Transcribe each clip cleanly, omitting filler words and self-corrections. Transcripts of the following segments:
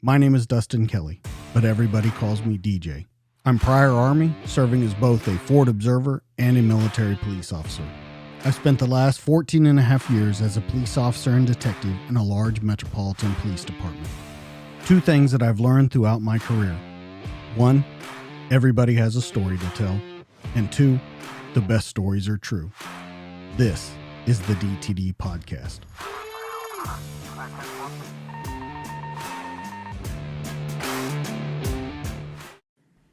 My name is Dustin Kelly, but everybody calls me DJ. I'm prior Army, serving as both a Ford observer and a military police officer. I spent the last 14 and a half years as a police officer and detective in a large metropolitan police department. Two things that I've learned throughout my career. One, everybody has a story to tell. And two, the best stories are true. This is the DTD Podcast.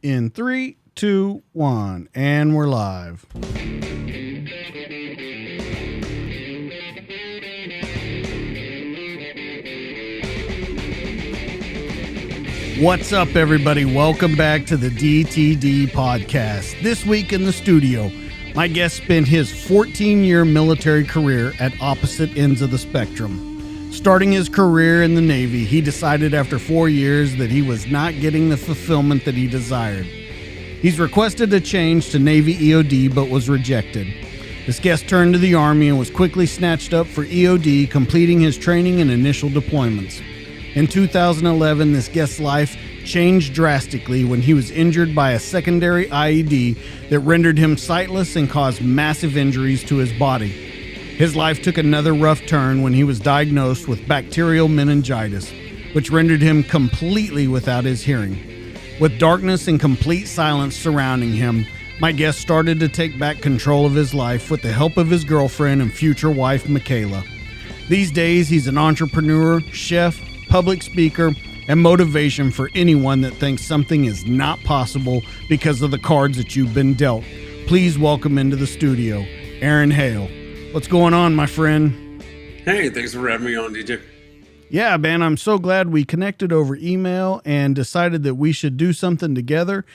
In 3, 2, 1, and we're live. What's up, everybody? Welcome back to the DTD Podcast. This week in the studio, my guest spent his 14-year military career at opposite ends of the spectrum. Starting his career in the Navy, he decided after 4 years that he was not getting the fulfillment that he desired. He's requested a change to Navy EOD, but was rejected. This guest turned to the Army and was quickly snatched up for EOD, completing his training and initial deployments. In 2011, this guest's life changed drastically when he was injured by a secondary IED that rendered him sightless and caused massive injuries to his body. His life took another rough turn when he was diagnosed with bacterial meningitis, which rendered him completely without his hearing. With darkness and complete silence surrounding him, my guest started to take back control of his life with the help of his girlfriend and future wife, McKayla. These days, he's an entrepreneur, chef, public speaker, and motivation for anyone that thinks something is not possible because of the cards that you've been dealt. Please welcome into the studio, Aaron Hale. What's going on, my friend? Hey, thanks for having me on, DJ. Yeah, man, I'm so glad we connected over email and decided that we should do something together.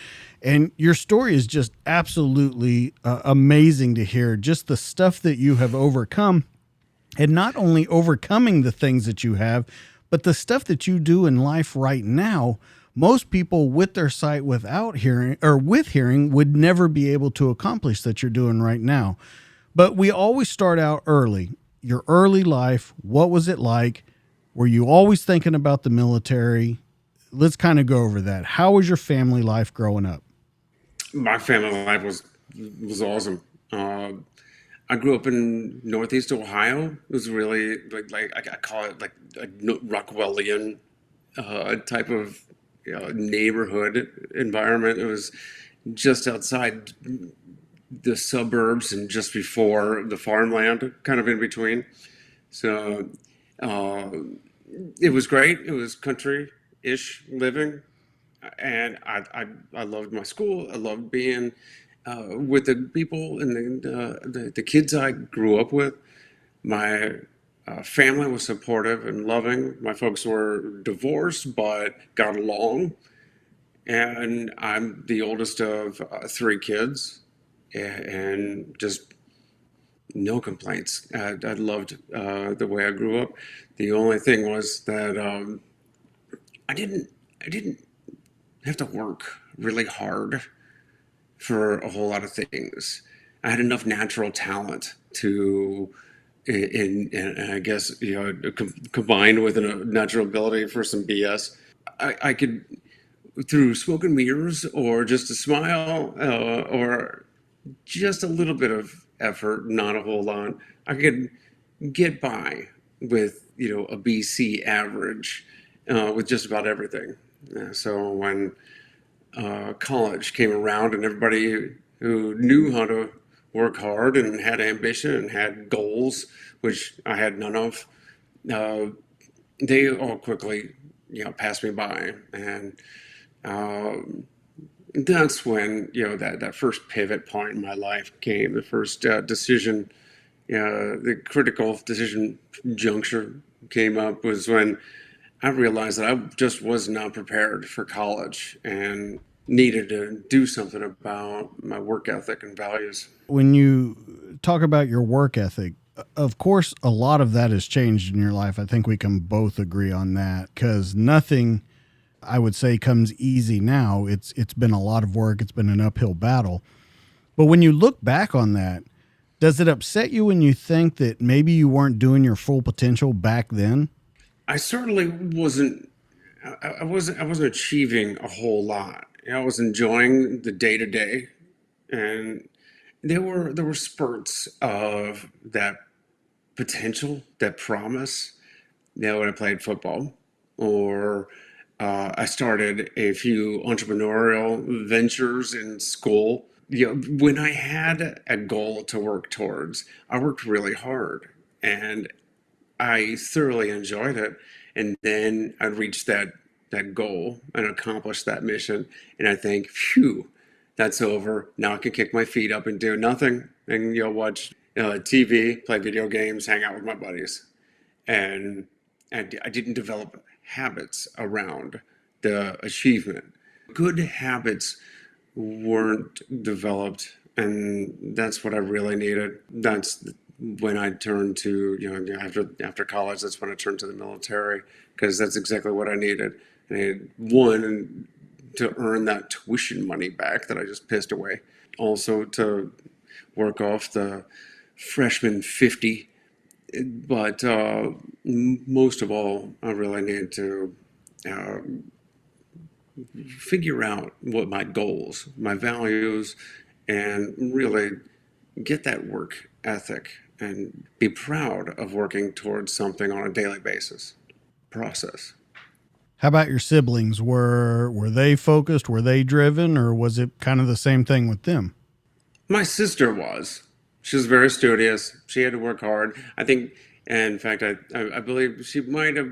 And your story is just absolutely amazing to hear. Just the stuff that you have overcome, and not only overcoming the things that you have, but the stuff that you do in life right now. Most people with their sight without hearing or with hearing would never be able to accomplish that you're doing right now. But we always start out early. Your early life, what was it like? Were you always thinking about the military? Let's kind of go over that. How was your family life growing up? My family life was awesome. I grew up in Northeast Ohio. It was really like I call it like a Rockwellian type of neighborhood environment. It was just outside the suburbs and just before the farmland, kind of in between. So it was great. It was country-ish living, and I loved my school. I loved being with the people and the kids I grew up with. My family was supportive and loving. My folks were divorced but got along, and I'm the oldest of 3 kids. And just no complaints. I loved the way I grew up. The only thing was that I didn't have to work really hard for a whole lot of things. I had enough natural talent to, and I guess combined with a natural ability for some BS, I could, through smoke and mirrors or just a smile or just a little bit of effort, not a whole lot, I could get by with, a BC average with just about everything. So when college came around and everybody who knew how to work hard and had ambition and had goals, which I had none of, they all quickly, passed me by. And that's when that first pivot point in my life came. The first decision, the critical decision juncture came up was when I realized that I just was not prepared for college and needed to do something about my work ethic and values. When you talk about your work ethic, of course, a lot of that has changed in your life. I think we can both agree on that, because nothing, I would say, comes easy now. It's been a lot of work. It's been an uphill battle. But when you look back on that, does it upset you when you think that maybe you weren't doing your full potential back then? I certainly wasn't I wasn't achieving a whole lot. I was enjoying the day to day, and there were spurts of that potential, that promise. When I played football, or I started a few entrepreneurial ventures in school. When I had a goal to work towards, I worked really hard, and I thoroughly enjoyed it. And then I'd reach that goal and accomplish that mission, and I think, phew, that's over. Now I can kick my feet up and do nothing, and watch TV, play video games, hang out with my buddies, and I didn't develop habits around the achievement. Good habits weren't developed, and that's what I really needed. That's when I turned to, after college, that's when I turned to the military, because that's exactly what I needed. I needed, one, to earn that tuition money back that I just pissed away. Also to work off the freshman 50. But most of all, I really needed to uh, figure out what my goals, my values, and really get that work ethic and be proud of working towards something on a daily basis. Process. How about your siblings? Were they focused? Were they driven, or was it kind of the same thing with them? My sister was. She was very studious. She had to work hard. I think, and in fact, I believe she might have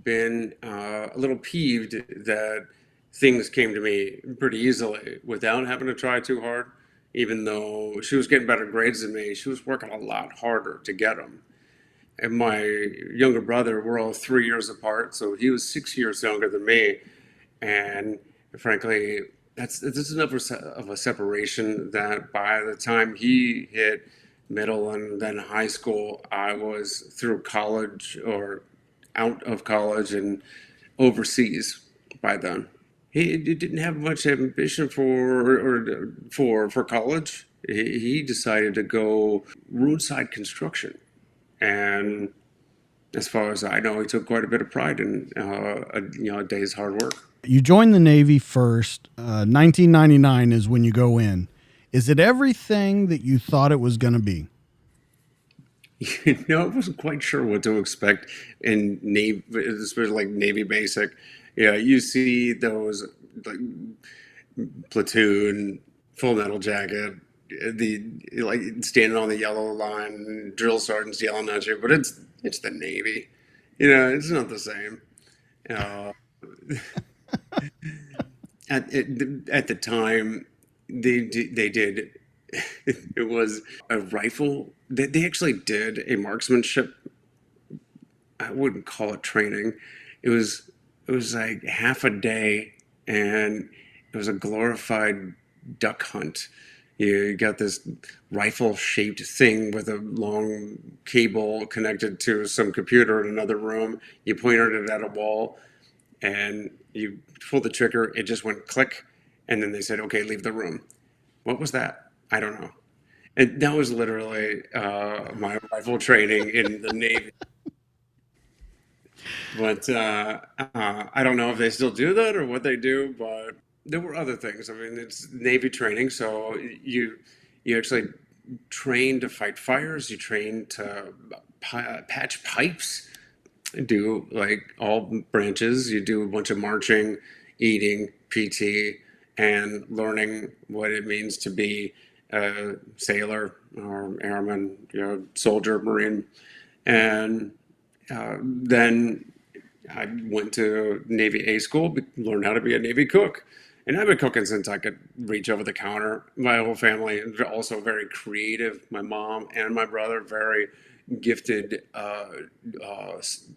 been a little peeved that things came to me pretty easily without having to try too hard. Even though she was getting better grades than me, she was working a lot harder to get them. And my younger brother, we're all 3 years apart, so he was 6 years younger than me. And frankly, this is enough of a separation that by the time he hit middle and then high school, I was through college or out of college and overseas by then. He didn't have much ambition for college. He decided to go roadside construction, and as far as I know, he took quite a bit of pride in a day's hard work. You joined the Navy first. 1999 is when you go in. Is it everything that you thought it was going to be? I wasn't quite sure what to expect in Navy, especially like Navy basic. Yeah, you see those like platoon, full metal jacket, the like standing on the yellow line, drill sergeants yelling at you, but it's the Navy. It's not the same. Uh, at the time, they did. It was a rifle. They actually did a marksmanship. I wouldn't call it training. It was like half a day, and it was a glorified duck hunt. You got this rifle shaped thing with a long cable connected to some computer in another room. You pointed it at a wall, and you pulled the trigger. It just went click, and then they said, "Okay, leave the room." What was that? I don't know. And that was literally my rifle training in the Navy. But I don't know if they still do that or what they do. But there were other things. I mean, it's Navy training, so you actually train to fight fires. You train to patch pipes. Do like all branches. You do a bunch of marching, eating, PT, and learning what it means to be a sailor or airman, soldier, marine. And then I went to Navy A school, learned how to be a Navy cook. And I've been cooking since I could reach over the counter. My whole family is also very creative. My mom and my brother, very gifted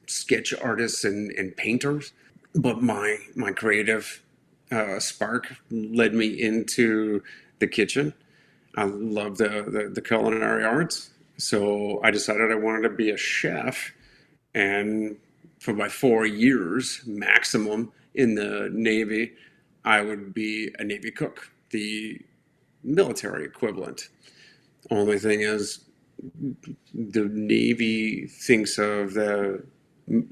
sketch artists and painters. But my creative spark led me into the kitchen. I love the culinary arts. So I decided I wanted to be a chef. And for my 4 years maximum in the Navy, I would be a Navy cook, the military equivalent. Only thing is, the Navy thinks of the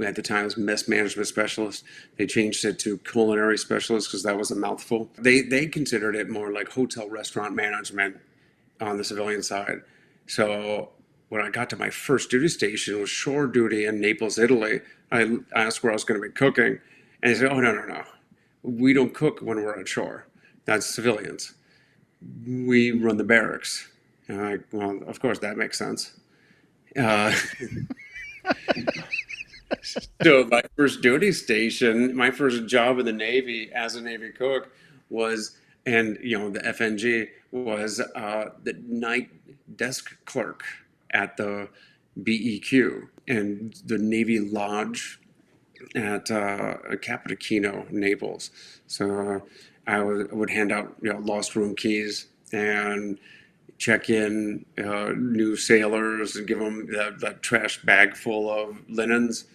at the time it was mess management specialist. They changed it to culinary specialist because that was a mouthful. They considered it more like hotel restaurant management on the civilian side. So when I got to my first duty station, it was shore duty in Naples, Italy. I asked where I was going to be cooking, and they said, "Oh, no, we don't cook when we're on shore. That's civilians. We run the barracks." And I'm like, well, of course that makes sense. Uh, so my first duty station, my first job in the Navy as a Navy cook was, and the FNG was the night desk clerk at the BEQ and the Navy Lodge at Capitano, Naples. So I would hand out lost room keys and check in new sailors and give them that trash bag full of linens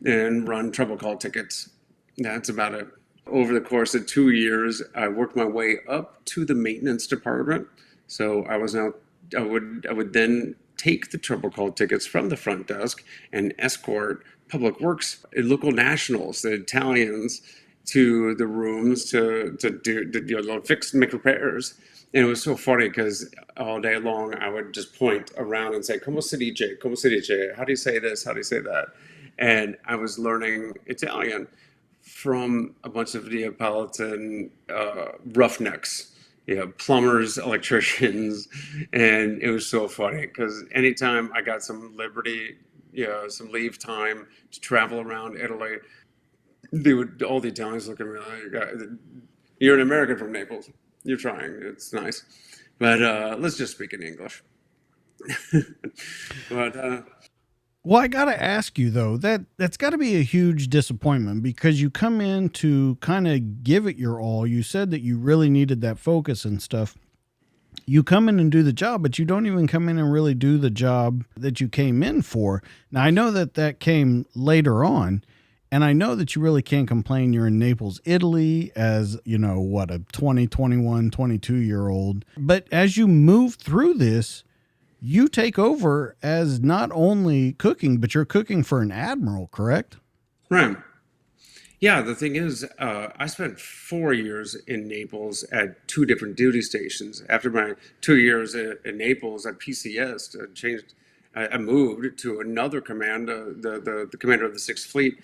and run trouble call tickets. That's about it. Over the course of 2 years, I worked my way up to the maintenance department. So I would then take the trouble call tickets from the front desk and escort public works, local nationals, the Italians, to the rooms to fix, make repairs. And it was so funny because all day long I would just point around and say, "Como si dice? Como si dice? How do you say this? How do you say that?" And I was learning Italian from a bunch of Neapolitan roughnecks, plumbers, electricians, and it was so funny because anytime I got some liberty, some leave time to travel around Italy, all the Italians look at me like, "You're an American from Naples. You're trying. It's nice, but let's just speak in English." But Well, I got to ask you though, that's got to be a huge disappointment because you come in to kind of give it your all. You said that you really needed that focus and stuff. You come in and do the job, but you don't even come in and really do the job that you came in for. Now, I know that that came later on, and I know that you really can't complain. You're in Naples, Italy, as, a 20, 21, 22-year old. But as you move through this, you take over as not only cooking, but you're cooking for an admiral, correct? right. Yeah, the thing is, I spent 4 years in Naples at two different duty stations. After my 2 years in Naples at PCS, I moved to another command, the commander of the Sixth Fleet.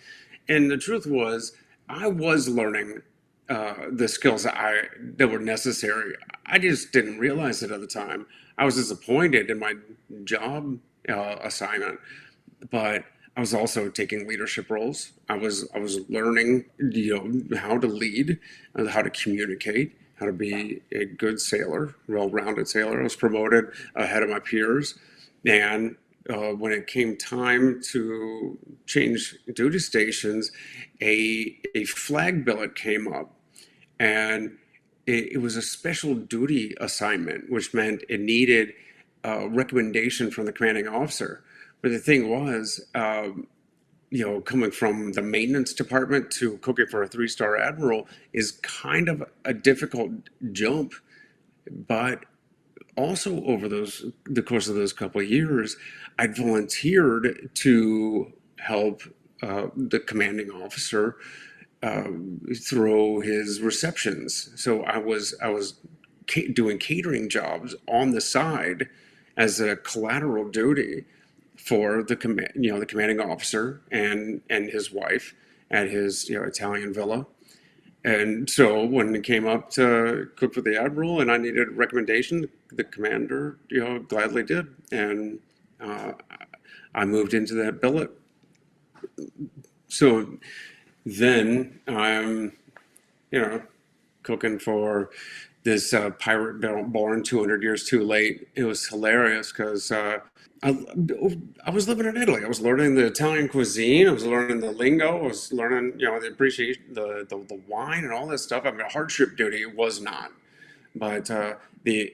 And the truth was, I was learning the skills that were necessary. I just didn't realize it at the time. I was disappointed in my job assignment, but I was also taking leadership roles. I was learning, how to lead, how to communicate, how to be a good sailor, well-rounded sailor. I was promoted ahead of my peers, and when it came time to change duty stations, a flag billet came up, and it was a special duty assignment, which meant it needed a recommendation from the commanding officer. But the thing was, coming from the maintenance department to cooking for a three-star admiral is kind of a difficult jump. But also over the course of those couple of years, I volunteered to help the commanding officer through his receptions. So I was doing catering jobs on the side as a collateral duty for the commanding officer and his wife at his Italian villa. And so when it came up to cook for the admiral and I needed a recommendation, the commander gladly did, and I moved into that billet. So then I'm cooking for this pirate born 200 years too late. It was hilarious because I was living in Italy. I was learning the Italian cuisine. I was learning the lingo. I was learning, the appreciation, the wine and all this stuff. I mean, hardship duty it was not. But the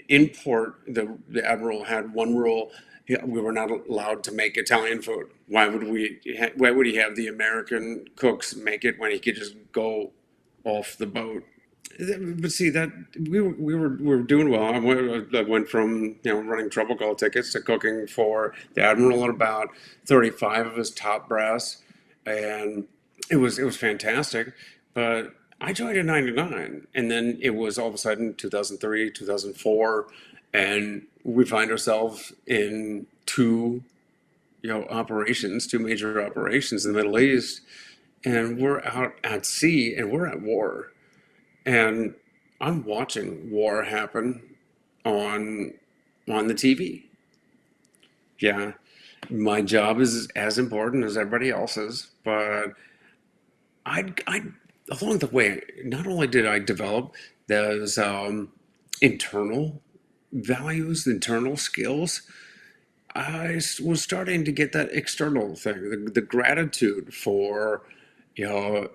admiral had one rule. We were not allowed to make Italian food. Why would he have the American cooks make it when he could just go off the boat? But see that we were doing well. I went from running trouble call tickets to cooking for the admiral and about 35 of his top brass, and it was fantastic. But I joined in '99, and then it was all of a sudden 2003, 2004, and we find ourselves in two major operations in the Middle East, and we're out at sea and we're at war, and I'm watching war happen on the TV. Yeah, my job is as important as everybody else's, but I along the way, not only did I develop those internal values, internal skills, was starting to get that external thing, the gratitude for, the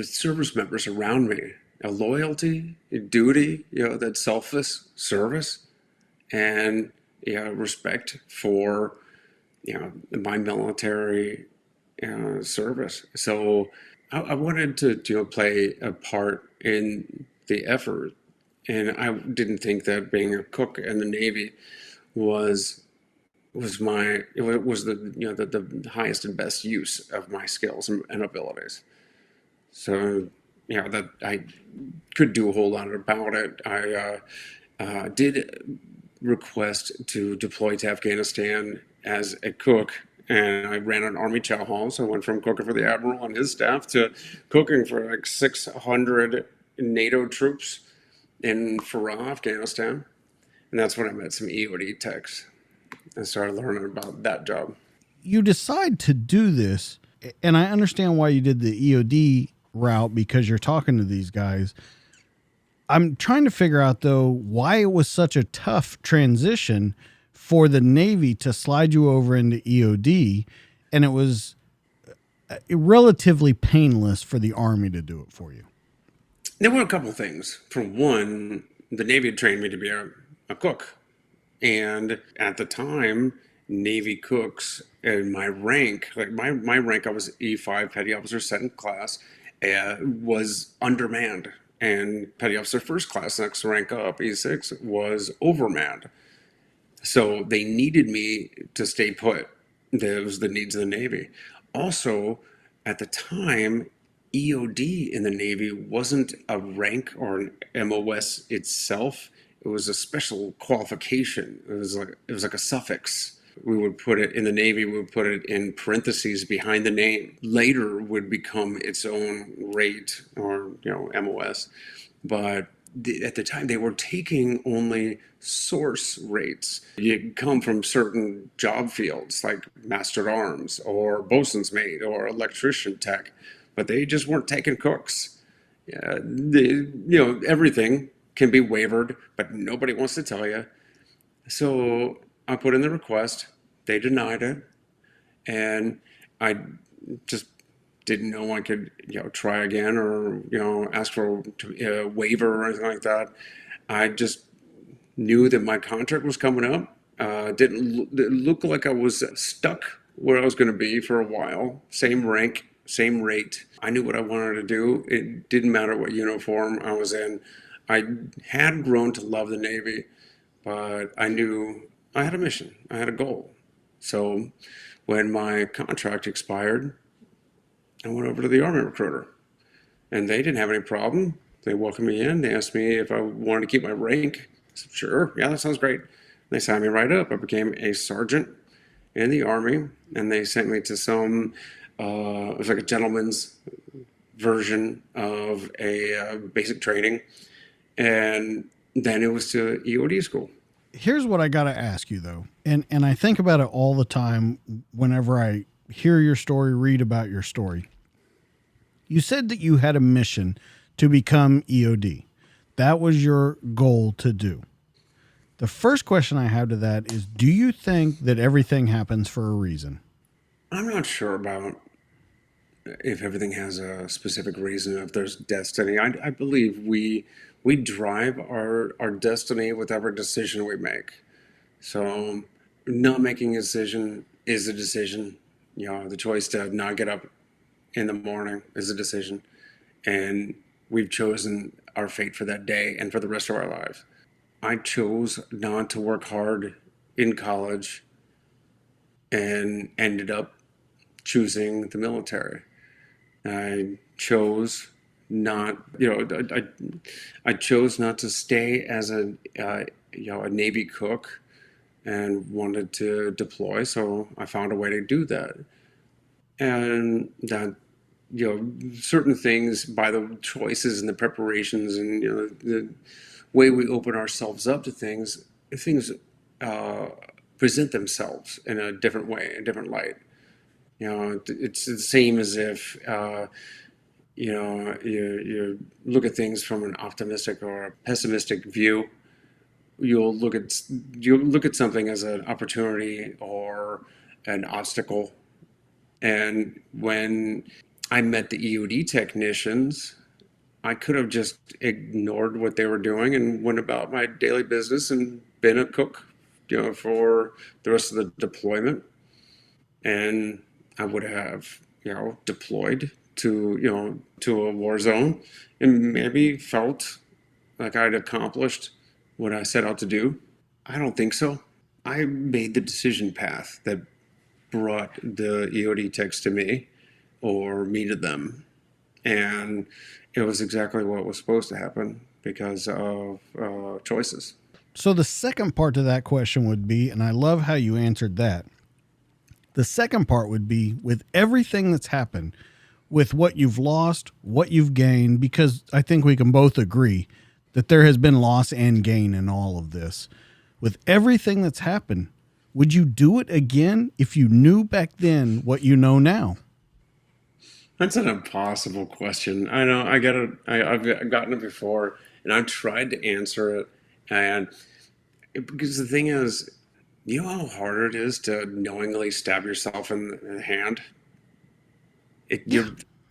service members around me, a loyalty, a duty, that selfless service, and respect for my military service. So I wanted to play a part in the effort, and I didn't think that being a cook in the Navy was was the the highest and best use of my skills and abilities. So that I could do a whole lot about it. I did request to deploy to Afghanistan as a cook, and I ran an Army chow hall. So I went from cooking for the admiral and his staff to cooking for like 600 NATO troops in Farah, Afghanistan. And that's when I met some EOD techs and started learning about that job. You decide to do this, and I understand why you did the EOD route because you're talking to these guys. I'm trying to figure out, though, why it was such a tough transition for the Navy to slide you over into EOD, and it was relatively painless for the Army to do it for you. There were a couple things. For one, the Navy had trained me to be a cook. And at the time, Navy cooks and my rank, like my rank, I was E5, Petty Officer Second Class, was undermanned. And Petty Officer First Class, next rank up, E6, was overmanned. So they needed me to stay put. That was the needs of the Navy. Also, at the time, EOD in the Navy wasn't a rank or an MOS itself. It was a special qualification. It was like a suffix. We would put it in the Navy. We would put it in parentheses behind the name. Later would become its own rate or MOS, but at the time they were taking only source rates. You come from certain job fields like master at arms or bosun's mate or electrician tech, but they just weren't taking cooks. Everything can be wavered, but nobody wants to tell you. So I put in the request. They denied it, and I just didn't know I could, try again or ask for a waiver or anything like that. I just knew that my contract was coming up. Didn't look like I was stuck where I was going to be for a while. Same rank, same rate. I knew what I wanted to do. It didn't matter what uniform I was in. I had grown to love the Navy, but I knew I had a mission. I had a goal. So when my contract expired, I went over to the Army recruiter, and they didn't have any problem. They welcomed me in. They asked me if I wanted to keep my rank. I said, sure. Yeah, that sounds great. They signed me right up. I became a sergeant in the Army, and they sent me to it was like a gentleman's version of a basic training. And then it was to EOD school. Here's what I got to ask you, though. And I think about it all the time whenever I hear your story, read about your story. You said that you had a mission to become EOD. That was your goal to do. The first question I have to that is, do you think that everything happens for a reason? I'm not sure about if everything has a specific reason, if there's destiny. I believe we drive our destiny with every decision we make. So not making a decision is a decision. The choice to not get up in the morning is a decision. And we've chosen our fate for that day and for the rest of our lives. I chose not to work hard in college and ended up choosing the military. I chose not, I chose not to stay as a Navy cook and wanted to deploy, so I found a way to do that. And that, certain things by the choices and the preparations and the way we open ourselves up to things uh, present themselves in a different way, a different light. It's the same as if you look at things from an optimistic or a pessimistic view. You'll look at you'll look at something as an opportunity or an obstacle. And when I met the EOD technicians, I could have just ignored what they were doing and went about my daily business and been a cook, for the rest of the deployment. And I would have, deployed to a war zone and maybe felt like I'd accomplished what I set out to do. I don't think so. I made the decision path that brought the EOD techs to me or me to them. And it was exactly what was supposed to happen because of choices. So the second part to that question would be, and I love how you answered that. The second part would be, with everything that's happened, with what you've lost, what you've gained, because I think we can both agree that there has been loss and gain in all of this. With everything that's happened, would you do it again if you knew back then what you know now? That's an impossible question. I know I get it. I've gotten it before, and I've tried to answer it. And because the thing is, you know how hard it is to knowingly stab yourself in the hand.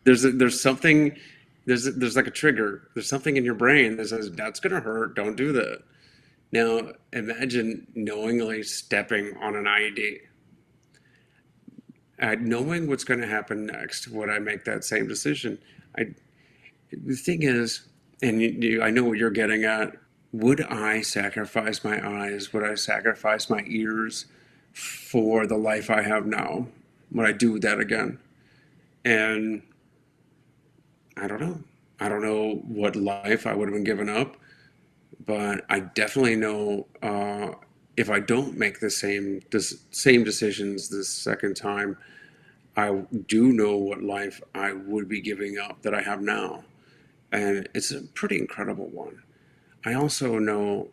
There's something. There's like a trigger. There's something in your brain that says that's gonna hurt. Don't do that. Now imagine knowingly stepping on an IED. Knowing what's going to happen next, would I make that same decision? The thing is, and I know what you're getting at, would I sacrifice my eyes? Would I sacrifice my ears for the life I have now? Would I do that again? And I don't know. I don't know what life I would have been given up, but I definitely know if I don't make the same decisions this second time, I do know what life I would be giving up that I have now. And it's a pretty incredible one. I also know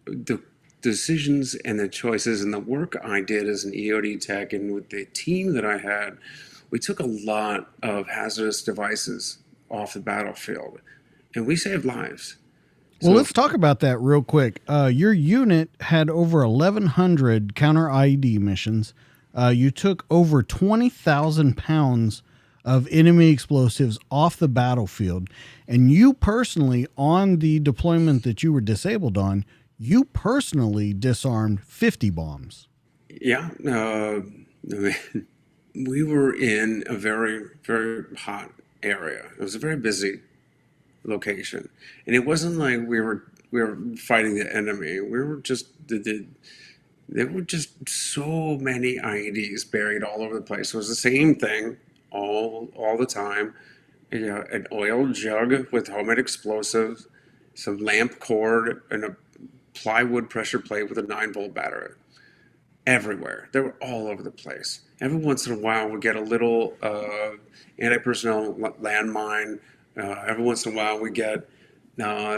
the decisions and the choices and the work I did as an EOD tech and with the team that I had, we took a lot of hazardous devices off the battlefield and we saved lives. Well, let's talk about that real quick. Your unit had over 1,100 counter IED missions. You took over 20,000 pounds of enemy explosives off the battlefield. And you personally, on the deployment that you were disabled on, you personally disarmed 50 bombs. Yeah. We were in a very, very hot area. It was a very busy location. And it wasn't like we were fighting the enemy. We were just there were just so many IEDs buried all over the place. It was the same thing all the time. An oil jug with homemade explosives, some lamp cord, and a plywood pressure plate with a 9-volt battery. Everywhere. They were all over the place. Every once in a while, we get a little anti-personnel landmine. Every once in a while, we get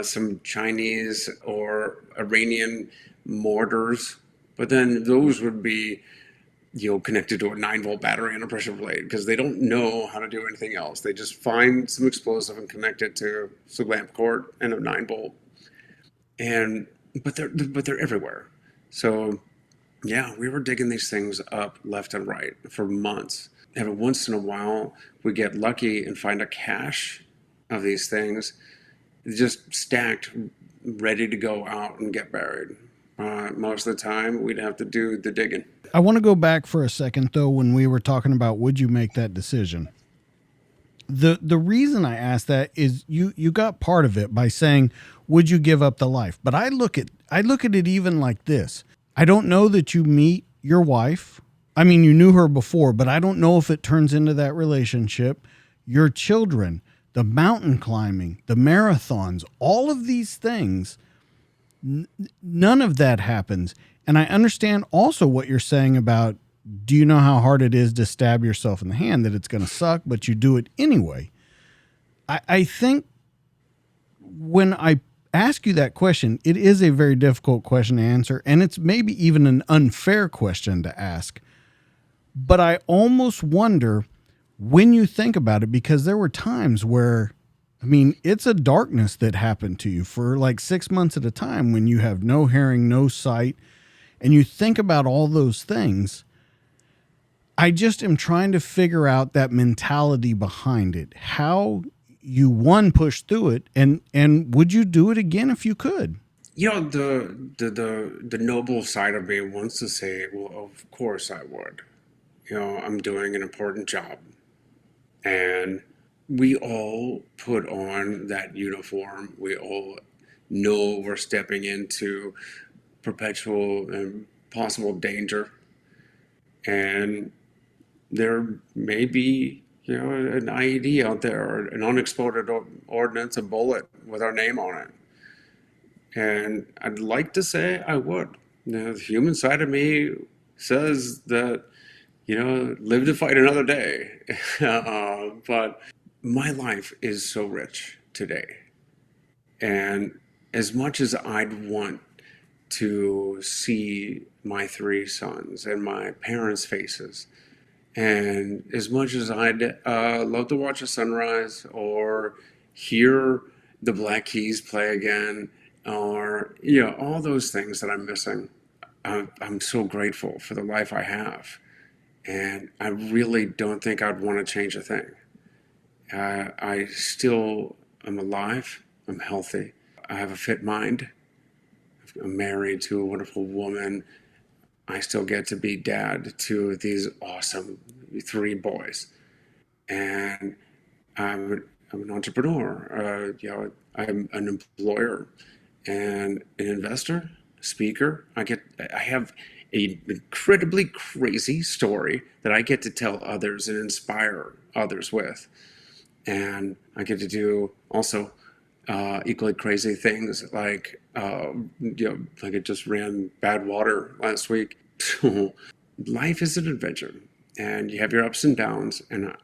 some Chinese or Iranian mortars. But then those would be, connected to a 9-volt battery and a pressure plate because they don't know how to do anything else. They just find some explosive and connect it to some lamp cord and a 9-volt. But they're everywhere. So yeah, we were digging these things up left and right for months. Every once in a while, we get lucky and find a cache of these things just stacked, ready to go out and get buried. Most of the time, we'd have to do the digging. I want to go back for a second, though, when we were talking about would you make that decision. The reason I asked that is you got part of it by saying, would you give up the life? But I look at it even like this. I don't know that you meet your wife I mean, you knew her before, but I don't know if it turns into that relationship. Your children, the mountain climbing, the marathons, all of these things, none of that happens. And I understand also what you're saying about, do you know how hard it is to stab yourself in the hand, that it's going to suck, but you do it anyway. I think when I ask you that question, it is a very difficult question to answer, and it's maybe even an unfair question to ask. But I almost wonder when you think about it, because there were times where, I mean, it's a darkness that happened to you for like 6 months at a time when you have no hearing, no sight, and you think about all those things. I just am trying to figure out that mentality behind it. How you one push through it, and would you do it again if you could? You know, the noble side of me wants to say, well, of course I would. You know, I'm doing an important job. And we all put on that uniform. We all know we're stepping into perpetual and possible danger. And there may be, you know, an IED out there, or an unexploded ordnance, a bullet with our name on it. And I'd like to say I would. You know, the human side of me says that, you know, live to fight another day. But my life is so rich today. And as much as I'd want to see my three sons and my parents' faces, and as much as I'd love to watch a sunrise or hear the Black Keys play again, or, you know, all those things that I'm missing, I'm so grateful for the life I have. And I really don't think I'd want to change a thing. I still am alive. I'm healthy. I have a fit mind. I'm married to a wonderful woman. I still get to be dad to these awesome three boys. And I'm an entrepreneur. You know, I'm an employer and an investor, speaker. I have an incredibly crazy story that I get to tell others and inspire others with. And I get to do also equally crazy things like, you know, like I just ran bad water last week. Life is an adventure, and you have your ups and downs. And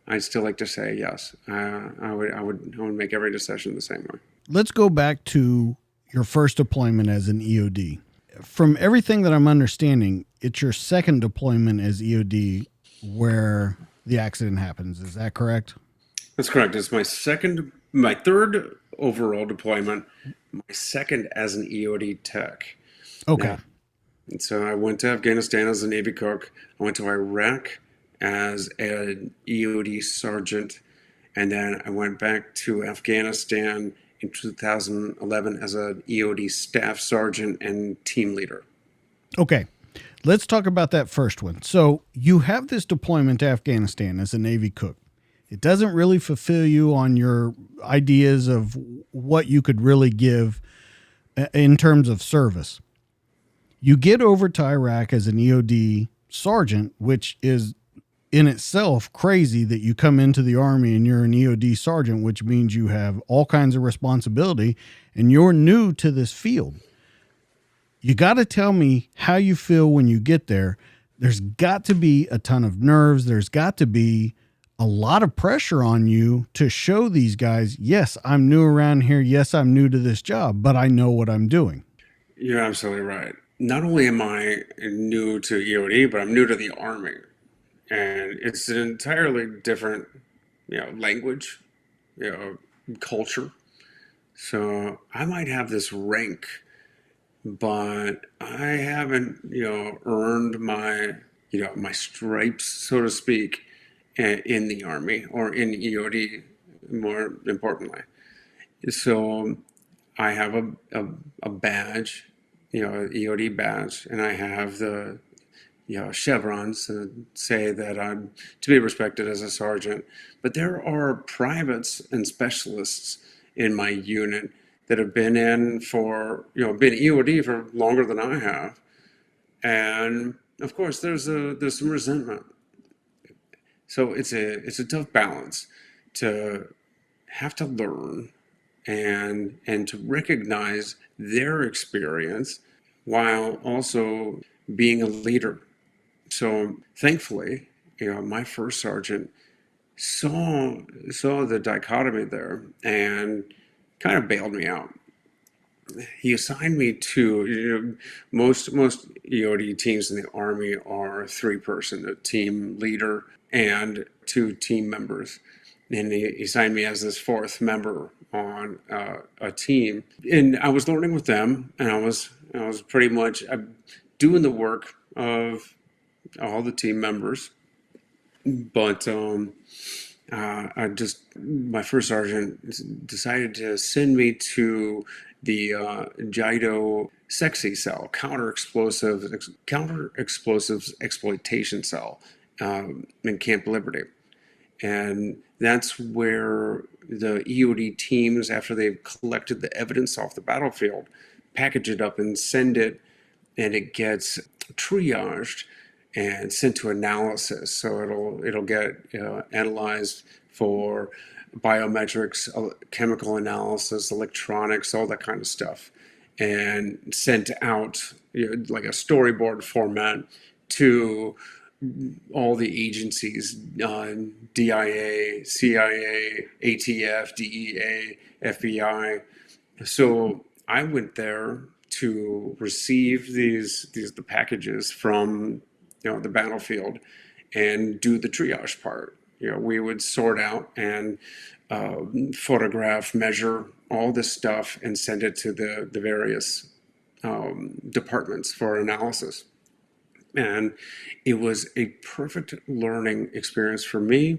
I still like to say yes. I would make every decision the same way. Let's go back to your first deployment as an EOD. From everything that I'm understanding, it's your second deployment as EOD where the accident happens. Is that correct? That's correct. It's my third overall deployment, my second as an EOD tech. Okay. Now, and so I went to Afghanistan as a Navy cook. I went to Iraq as an EOD sergeant. And then I went back to Afghanistan in 2011 as an EOD staff sergeant and team leader. Okay. Let's talk about that first one. So you have this deployment to Afghanistan as a Navy cook. It doesn't really fulfill you on your ideas of what you could really give in terms of service. You get over to Iraq as an EOD sergeant, which is in itself crazy that you come into the Army and you're an EOD sergeant, which means you have all kinds of responsibility and you're new to this field. You got to tell me how you feel when you get there. There's got to be a ton of nerves. There's got to be a lot of pressure on you to show these guys, yes, I'm new around here. Yes, I'm new to this job, but I know what I'm doing. You're absolutely right. Not only am I new to EOD, but I'm new to the Army. And it's an entirely different, you know, language, you know, culture. So I might have this rank, but I haven't, you know, earned my, you know, my stripes, so to speak, in the Army or in EOD, more importantly. So I have a badge, you know, EOD badge, and I have the, you know, chevrons to say that I'm to be respected as a sergeant. But there are privates and specialists in my unit that have been in for, you know, been EOD for longer than I have. And of course, there's some resentment. So it's a tough balance to have to learn and to recognize their experience while also being a leader. So thankfully, my first sergeant saw the dichotomy there and kind of bailed me out. He assigned me to, most EOD teams in the Army are three-person, a team leader and two team members. And he assigned me as this fourth member on a team. And I was learning with them, and I was pretty much doing the work of all the team members. But my first sergeant decided to send me to the JIDO sexy cell, counter explosives exploitation cell in Camp Liberty. And that's where the EOD teams, after they've collected the evidence off the battlefield, package it up and send it, and it gets triaged and sent to analysis. So it'll get analyzed for biometrics, chemical analysis, electronics, all that kind of stuff, and sent out like a storyboard format to all the agencies, DIA, CIA, ATF, DEA, FBI. So I went there to receive the packages from the battlefield and do the triage part. We would sort out and photograph, measure all this stuff, and send it to the various departments for analysis. And it was a perfect learning experience for me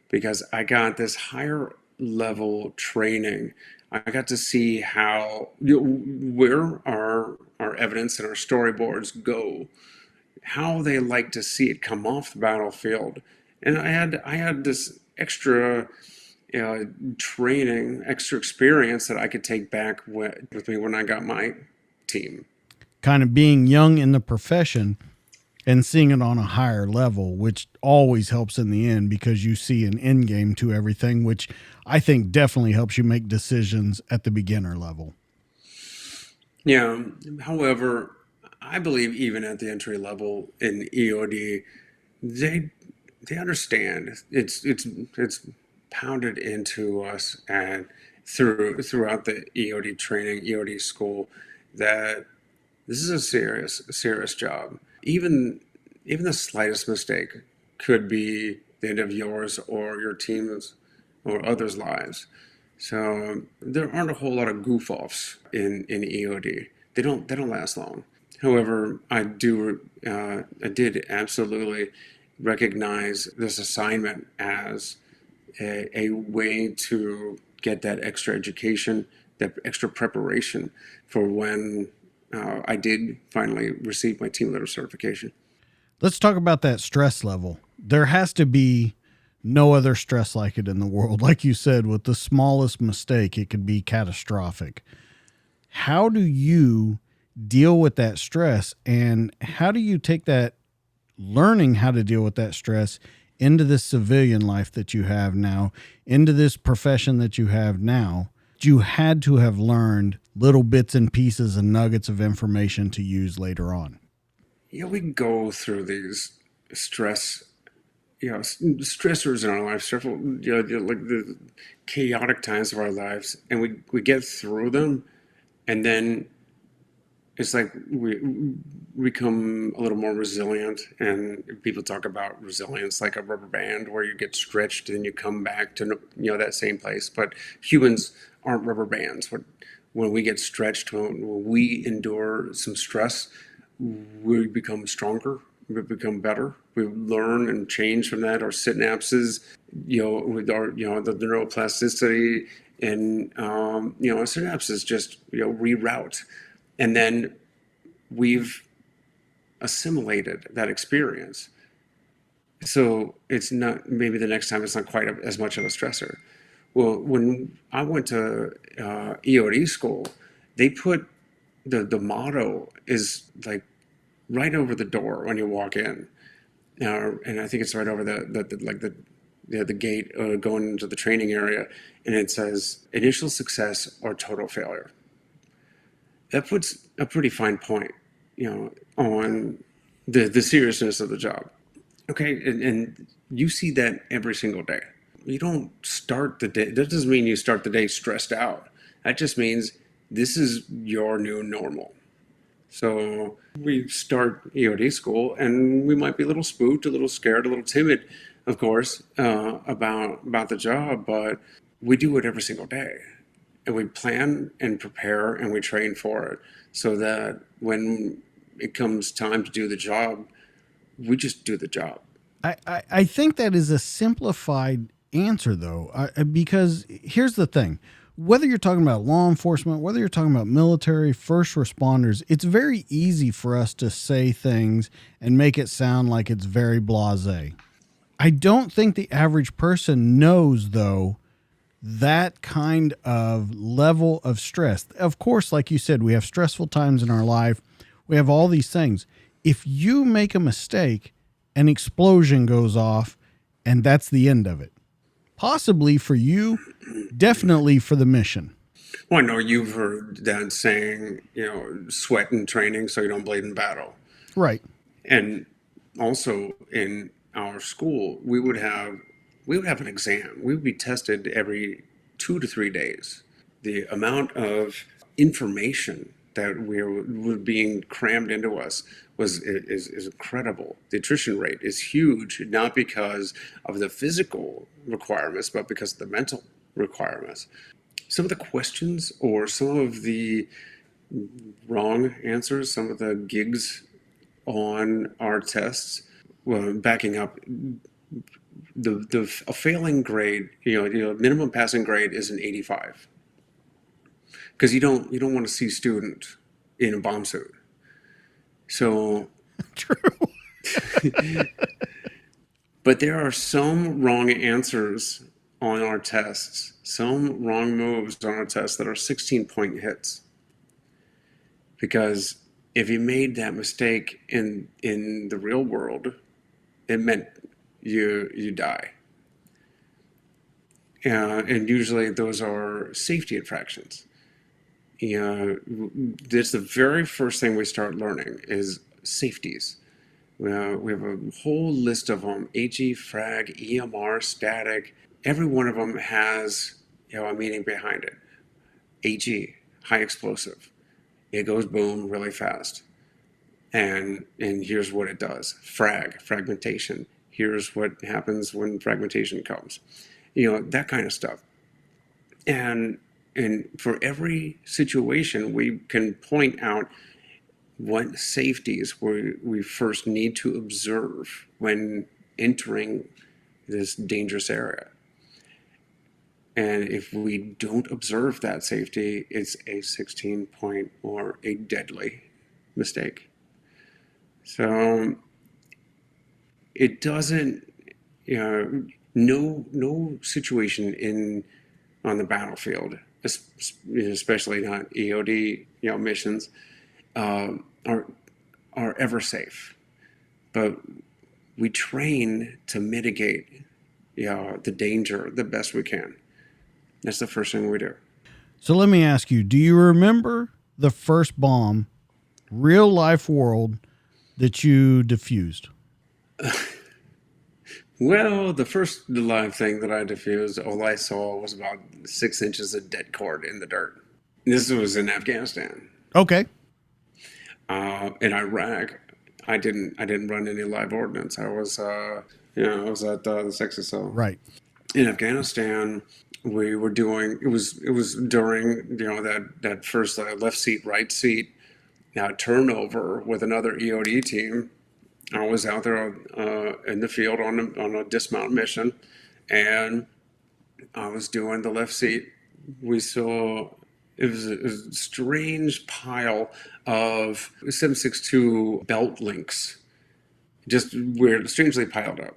because I got this higher level training. I got to see how where our evidence and our storyboards go, how they like to see it come off the battlefield. And I had this extra training, extra experience that I could take back with me when I got my team. Kind of being young in the profession and seeing it on a higher level, which always helps in the end because you see an end game to everything, which I think definitely helps you make decisions at the beginner level. Yeah. However, I believe even at the entry level in EOD, they understand it's pounded into us and throughout the EOD training, EOD school, that this is a serious job. Even the slightest mistake could be the end of yours or your team's or others' lives. So there aren't a whole lot of goof offs in EOD. They don't last long. However, I did absolutely recognize this assignment as a way to get that extra education, that extra preparation for when I did finally receive my team leader certification. Let's talk about that stress level. There has to be no other stress like it in the world. Like you said, with the smallest mistake, it could be catastrophic. How do you deal with that stress, and how do you take that learning how to deal with that stress into this civilian life that you have now, into this profession that you have now? You had to have learned little bits and pieces and nuggets of information to use later on. Yeah, we go through these stressors in our lives, several, like the chaotic times of our lives, and we get through them, and then it's like we become a little more resilient. And people talk about resilience like a rubber band, where you get stretched and you come back to that same place. But humans aren't rubber bands. When we get stretched, when we endure some stress, we become stronger. We become better. We learn and change from that. Our synapses, with our the neuroplasticity, and our synapses just reroute. And then we've assimilated that experience. So it's not, maybe the next time it's not quite as much of a stressor. Well, when I went to EOD school, they put the motto is like right over the door when you walk in. And I think it's right over the gate going into the training area, and it says initial success or total failure. That puts a pretty fine point, on the seriousness of the job. Okay, and you see that every single day. You don't start the day. That doesn't mean you start the day stressed out. That just means this is your new normal. So we start EOD school, and we might be a little spooked, a little scared, a little timid, of course, about the job. But we do it every single day, and we plan and prepare and we train for it, so that when it comes time to do the job, we just do the job. I think that is a simplified answer, though, because here's the thing. Whether you're talking about law enforcement, whether you're talking about military, first responders, it's very easy for us to say things and make it sound like it's very blasé. I don't think the average person knows, though, that kind of level of stress. Of course, like you said, we have stressful times in our life. We have all these things. If you make a mistake, an explosion goes off, and that's the end of it. Possibly for you, definitely for the mission. Well, I know you've heard that saying, sweat in training so you don't bleed in battle. Right. And also in our school, we would have an exam. We would be tested every 2 to 3 days. The amount of information that were being crammed into us is incredible. The attrition rate is huge, not because of the physical requirements, but because of the mental requirements. Some of the questions or some of the wrong answers, some of the gigs on our tests, well, backing up, a failing grade, minimum passing grade is an 85, because you don't want to see student in a bomb suit. So, True. but there are some wrong answers on our tests, some wrong moves on our tests that are 16-point hits. Because if you made that mistake in the real world, it meant you die. And usually those are safety infractions. That's the very first thing we start learning is safeties. We have a whole list of them: HE, frag, EMR, static. Every one of them has a meaning behind it. HE, high explosive. It goes boom really fast. And here's what it does. Fragmentation. Here's what happens when fragmentation comes. That kind of stuff. And for every situation, we can point out what safeties we first need to observe when entering this dangerous area. And if we don't observe that safety, it's a 16-point or a deadly mistake. So it doesn't, no situation on the battlefield, especially not EOD, missions, are ever safe. But we train to mitigate, the danger the best we can. That's the first thing we do. So let me ask you, do you remember the first bomb, real life world, that you defused? Well, the first live thing that I defused, all I saw was about 6 inches of dead cord in the dirt. This was in Afghanistan. Okay. In Iraq, I didn't run any live ordnance. I was at the Sexy Cell. Right. In Afghanistan, we were doing it was during that first left seat, right seat turnover with another EOD team. I was out there in the field on a dismount mission, and I was doing the left seat. We saw it was a strange pile of 7.62 belt links, just weird, strangely piled up.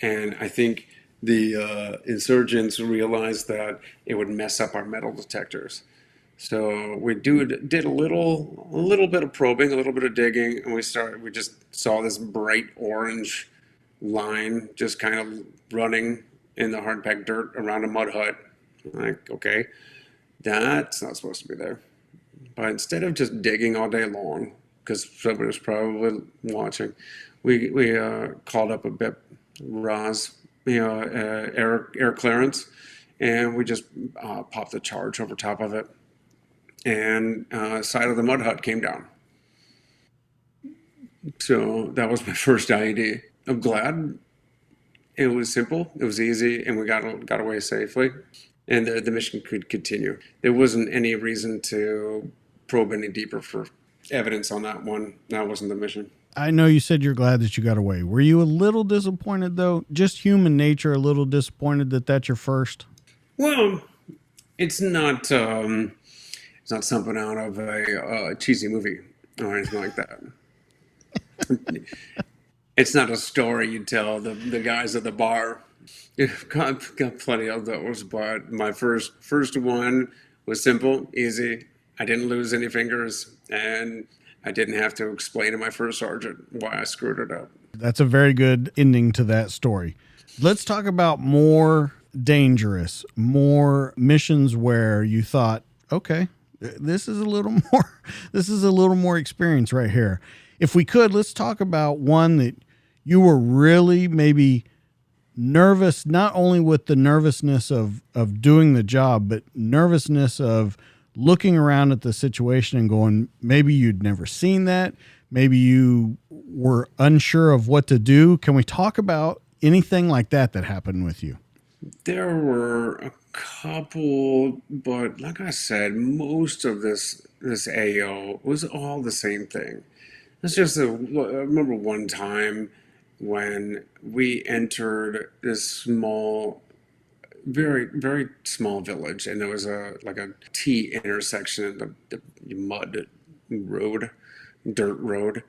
And I think the insurgents realized that it would mess up our metal detectors. So we did a little bit of probing, a little bit of digging, and we just saw this bright orange line just kind of running in the hard packed dirt around a mud hut. Like, okay, that's not supposed to be there. But instead of just digging all day long, because somebody was probably watching, we called up a bit RAS, air clearance, and we just popped the charge over top of it, and side of the mud hut came down. So that was my first IED. I'm glad it was simple, it was easy, and we got away safely, and the mission could continue. There wasn't any reason to probe any deeper for evidence on that one. That wasn't the mission. I know you said you're glad that you got away. Were you a little disappointed, though? Just human nature, a little disappointed that that's your first? Well, it's not it's not something out of a cheesy movie or anything like that. It's not a story you tell the guys at the bar. Got plenty of those, but my first one was simple, easy. I didn't lose any fingers, and I didn't have to explain to my first sergeant why I screwed it up. That's a very good ending to that story. Let's talk about more dangerous, more missions where you thought, okay, this is a little more, this is a little more experience right here. If we could, let's talk about one that you were really maybe nervous, not only with the nervousness of doing the job, but nervousness of looking around at the situation and going, maybe you'd never seen that. Maybe you were unsure of what to do. Can we talk about anything like that that happened with you? There were a couple, but like I said, most of this AO was all the same thing. It's just I remember one time when we entered this small, very very small village, and there was a T intersection in the mud road, dirt road,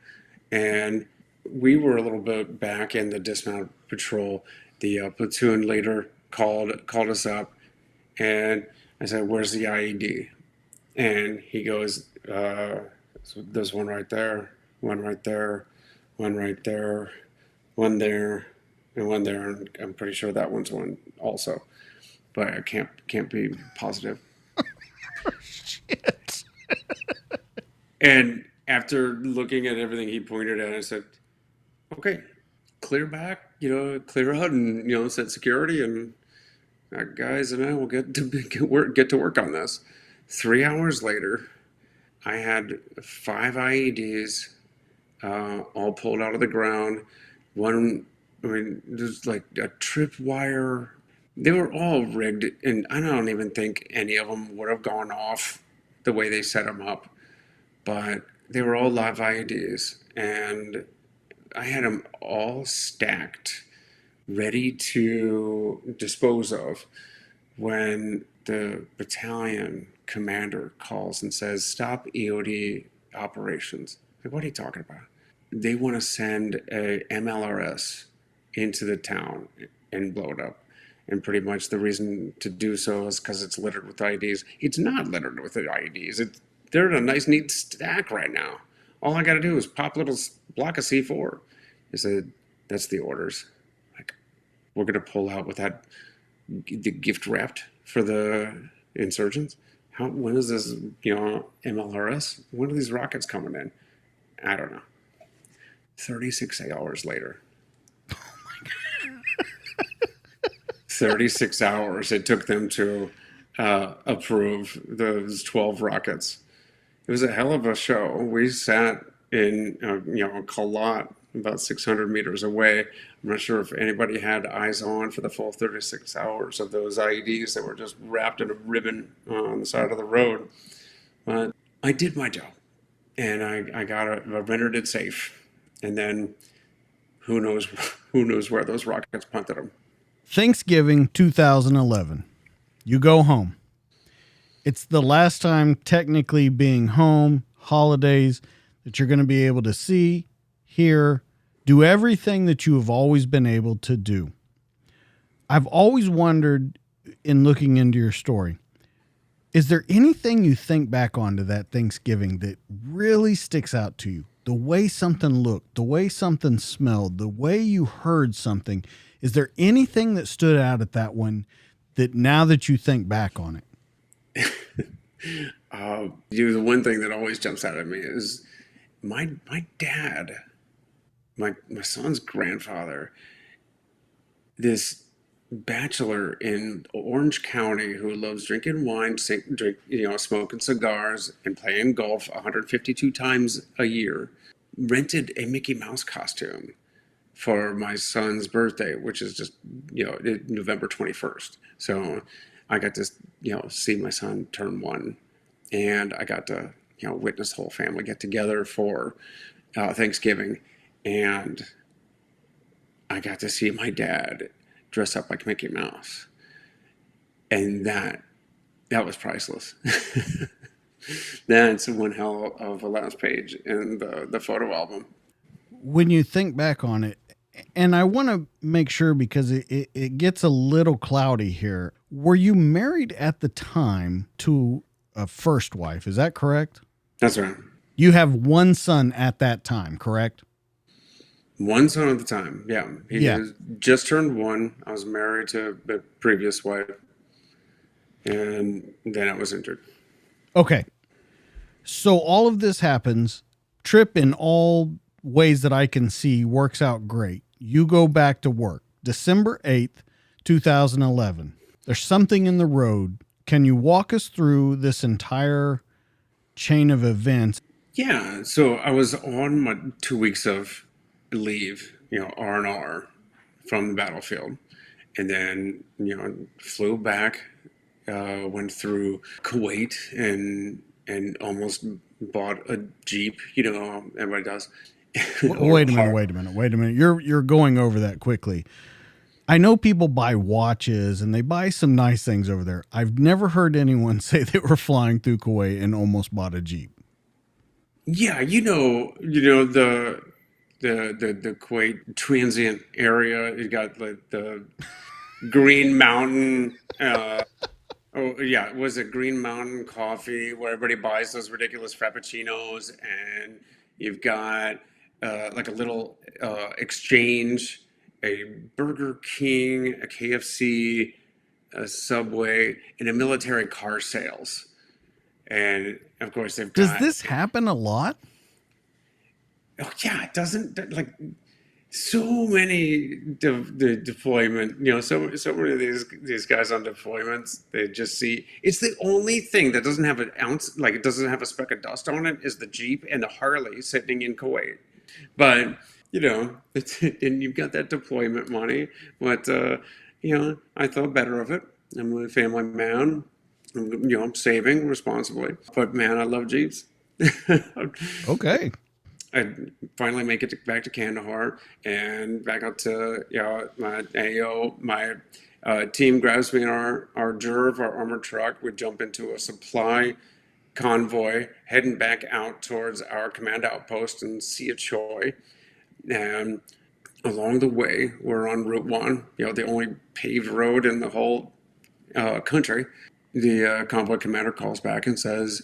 and we were a little bit back in the dismount patrol. The platoon leader called us up, and I said, "Where's the IED?" And he goes, "There's one right there, one right there, one right there, one there, and one there." And I'm pretty sure that one's one also, but I can't be positive. Shit. And after looking at everything he pointed at, I said, "Okay, clear back, clear out, and set security, and guys and I will get to work on this." 3 hours later, I had 5 IEDs, all pulled out of the ground. One, I mean, there's like a tripwire. They were all rigged, and I don't even think any of them would have gone off the way they set them up. But they were all live IEDs, and I had them all stacked, ready to dispose of when the battalion commander calls and says, "Stop EOD operations." Like, what are you talking about? They want to send a MLRS into the town and blow it up. And pretty much the reason to do so is because it's littered with IEDs. It's not littered with IEDs. They're in a nice, neat stack right now. All I got to do is pop a little block of C4. He said, "That's the orders. Like, we're going to pull out with the gift wrapped for the insurgents. When is this, MLRS? When are these rockets coming in?" I don't know. 36 hours later. 36 hours it took them to approve those 12 rockets. It was a hell of a show. We sat in, a Kalat about 600 meters away. I'm not sure if anybody had eyes on for the full 36 hours of those IEDs that were just wrapped in a ribbon on the side of the road. But I did my job, and I rendered it safe. And then who knows where those rockets punted them. Thanksgiving 2011. You go home. It's the last time technically being home, holidays, that you're going to be able to see, hear, do everything that you have always been able to do. I've always wondered, in looking into your story, Is there anything you think back on to that Thanksgiving that really sticks out to you? The way something looked, the way something smelled, the way you heard something. Is there anything that stood out at that one that now that you think back on it? The one thing that always jumps out at me is my dad, my son's grandfather, this bachelor in Orange County who loves drinking wine, smoking cigars, and playing golf 152 times a year, rented a Mickey Mouse costume for my son's birthday, which is just November 21st. So I got to see my son turn one, and I got to witness the whole family get together for Thanksgiving, and I got to see my dad dress up like Mickey Mouse, and that was priceless. That's one hell of a last page in the photo album. When you think back on it, and I want to make sure because it gets a little cloudy here. Were you married at the time to a first wife? Is that correct? That's right. You have one son at that time, correct? One son at the time. Yeah. He Yeah. just turned one. I was married to the previous wife, and then I was injured. Okay. So all of this happens. Trip in all ways that I can see works out great. You go back to work. December 8th, 2011. There's something in the road. Can you walk us through this entire chain of events? Yeah. So I was on my 2 weeks of leave, R&R from the battlefield, and then flew back, went through Kuwait and almost bought a Jeep. Everybody does. Wait a minute. You're going over that quickly. I know people buy watches and they buy some nice things over there. I've never heard anyone say they were flying through Kuwait and almost bought a Jeep. Yeah, the Kuwait transient area. You got like the Green Mountain. Oh yeah, was it Green Mountain Coffee where everybody buys those ridiculous frappuccinos, and you've got like a little exchange, a Burger King, a KFC, a Subway, and a military car sales. And of course, they've Does got. this happen a lot? Oh yeah, it doesn't like so many the deployment. So many of these guys on deployments. They just see it's the only thing that doesn't have an ounce, like it doesn't have a speck of dust on it, is the Jeep and the Harley sitting in Kuwait. But and you've got that deployment money. But I thought better of it. I'm a family man. I'm saving responsibly. But man, I love Jeeps. Okay. I finally make it back to Kandahar and back up to my AO. My team grabs me in our JERV, our armored truck. We jump into a supply convoy heading back out towards our command outpost in Sia Choi. And along the way, we're on Route 1, the only paved road in the whole country. The convoy commander calls back and says,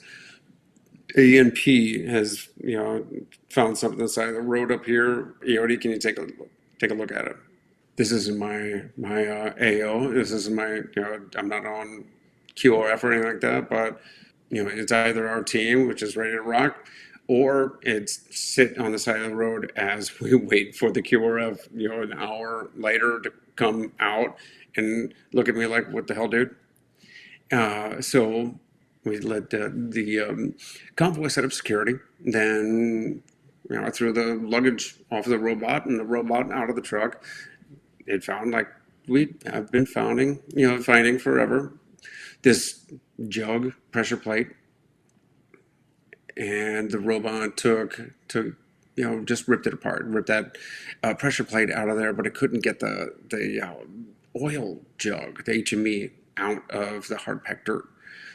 ANP has, found something on the side of the road up here. EOD, can you take a look at it? This isn't my AO. This isn't my, I'm not on QRF or anything like that. But it's either our team, which is ready to rock, or it's sit on the side of the road as we wait for the QRF, an hour later to come out and look at me like, what the hell, dude? So we let the convoy set up security. Then I threw the luggage off of the robot and the robot out of the truck. It found, like we have been finding forever, this jug pressure plate, and the robot took just ripped it apart, ripped that pressure plate out of there, but it couldn't get the oil jug, the HME, out of the hard packed dirt.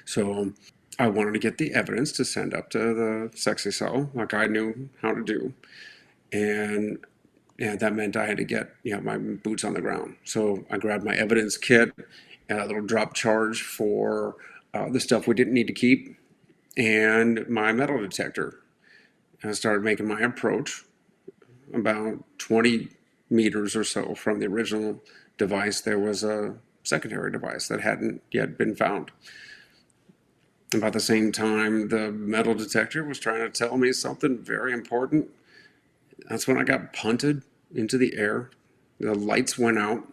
So I wanted to get the evidence to send up to the sexy cell, like I knew how to do. And that meant I had to get my boots on the ground. So I grabbed my evidence kit, a little drop charge for the stuff we didn't need to keep, and my metal detector. I started making my approach about 20 meters or so from the original device. There was a secondary device that hadn't yet been found. About the same time, the metal detector was trying to tell me something very important. That's when I got punted into the air. The lights went out.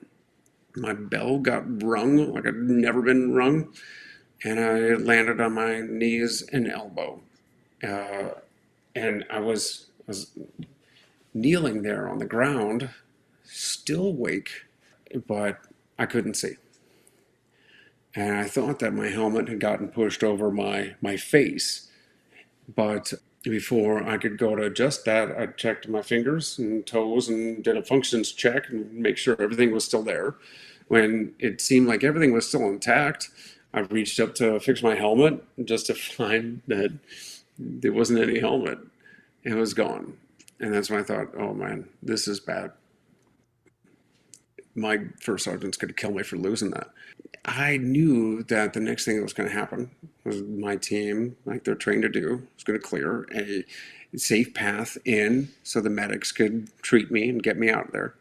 My bell got rung like I'd never been rung, and I landed on my knees and elbow. And I was kneeling there on the ground, still awake, but I couldn't see. And I thought that my helmet had gotten pushed over my face. But before I could go to adjust that, I checked my fingers and toes and did a functions check and make sure everything was still there. When it seemed like everything was still intact, I reached up to fix my helmet just to find that there wasn't any helmet. It was gone. And that's when I thought, oh man, this is bad. My first sergeant's going to kill me for losing that. I knew that the next thing that was going to happen was my team, like they're trained to do, was going to clear a safe path in so the medics could treat me and get me out of there.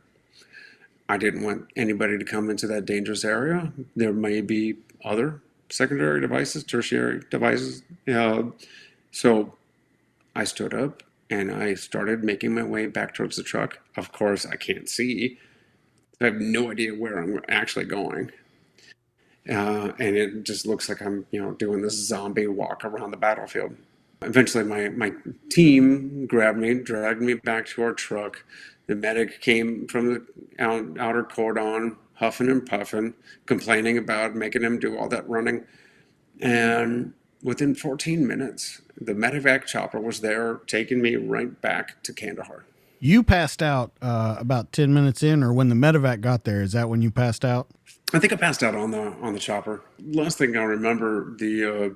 I didn't want anybody to come into that dangerous area. There may be other secondary devices, tertiary devices. So I stood up and I started making my way back towards the truck. Of course, I can't see. I have no idea where I'm actually going. And it just looks like I'm, doing this zombie walk around the battlefield. Eventually, my team grabbed me, dragged me back to our truck. The medic came from the outer cordon, huffing and puffing, complaining about making him do all that running. And within 14 minutes, the medevac chopper was there, taking me right back to Kandahar. You passed out about 10 minutes in, or when the medevac got there? Is that when you passed out? I think I passed out on the chopper. Last thing I remember, the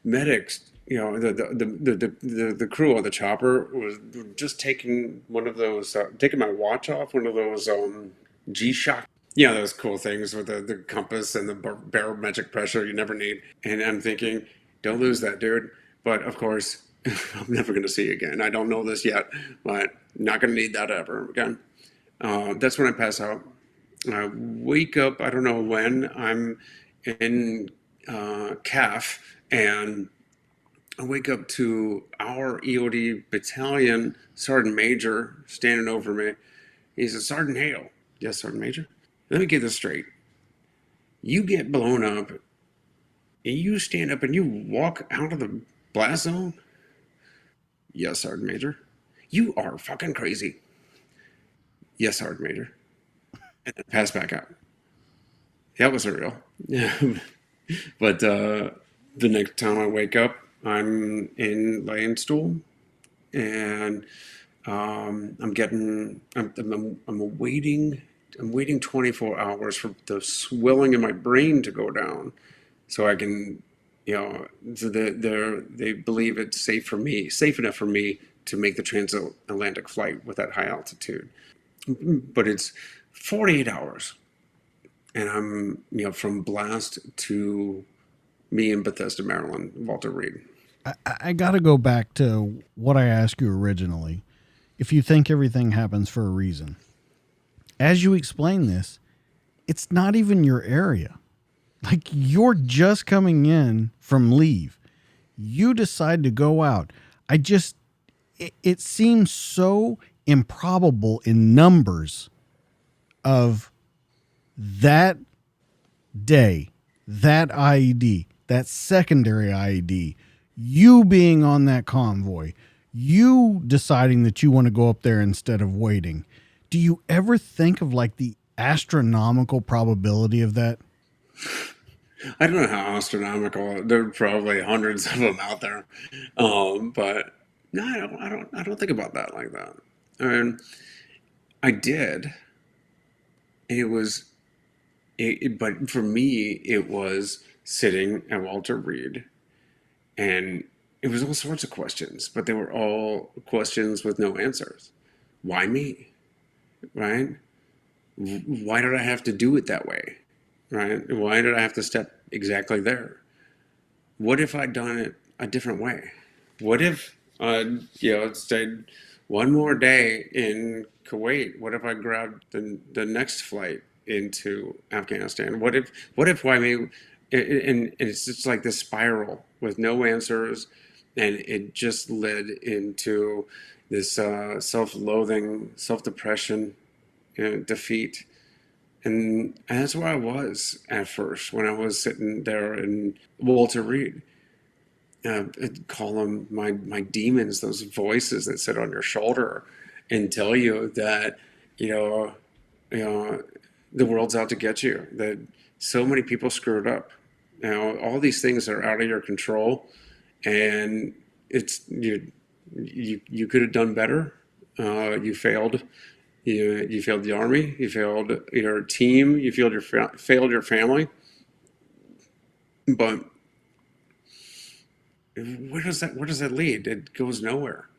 medics, the crew of the chopper was just taking one of those, taking my watch off, one of those G-Shock. Yeah, those cool things with the compass and the barometric pressure you never need. And I'm thinking, don't lose that, dude. But of course, I'm never going to see you again. I don't know this yet, but not going to need that ever again. That's when I pass out. I wake up, I don't know when, I'm in CAF, and I wake up to our EOD battalion Sergeant Major standing over me. He says, Sergeant Hale. Yes, Sergeant Major. Let me get this straight. You get blown up, and you stand up and you walk out of the blast zone? Yes, Sergeant Major. You are fucking crazy. Yes, Sergeant Major. And then pass back out. That was surreal. Yeah. But the next time I wake up, I'm in laying stool, and I'm waiting 24 hours for the swelling in my brain to go down, so I can, they believe it's safe enough for me to make the transatlantic flight with that high altitude. But it's 48 hours, and I'm, from blast to me in Bethesda, Maryland, Walter Reed. I got to go back to what I asked you originally. If you think everything happens for a reason, as you explain this, it's not even your area. Like, you're just coming in from leave. You decide to go out. It seems so improbable in numbers of that day, that IED, that secondary IED, you being on that convoy, you deciding that you want to go up there instead of waiting. Do you ever think of like the astronomical probability of that? I don't know how astronomical. There are probably hundreds of them out there, but no, I don't think about that like that. I mean, I did. But for me, it was sitting at Walter Reed, and it was all sorts of questions, but they were all questions with no answers. Why me? Right? Why did I have to do it that way? Right? Why did I have to step exactly there? What if I'd done it a different way? What if, stayed one more day in Kuwait? What if I grabbed the next flight into Afghanistan? What if why me? And it's just like this spiral with no answers, and it just led into this self-loathing, self-depression, defeat. And that's where I was at first when I was sitting there in Walter Reed. I'd call them my demons, those voices that sit on your shoulder and tell you that, you know, you know, the world's out to get you, that so many people screwed up. All these things are out of your control, and it's you could have done better. You failed. You failed the army. You failed your team. You failed your family. But where does that lead? It goes nowhere.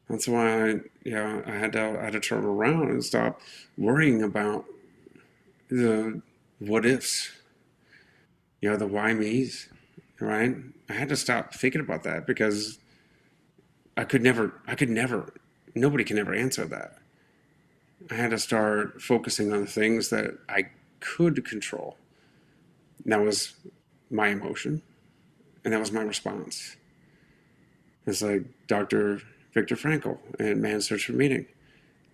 That's why I had to turn around and stop worrying about the what ifs, the why me's, right? I had to stop thinking about that because I could never, nobody can ever answer that. I had to start focusing on the things that I could control. And that was my emotion, and that was my response. It's like Dr. Viktor Frankl in Man's Search for Meaning.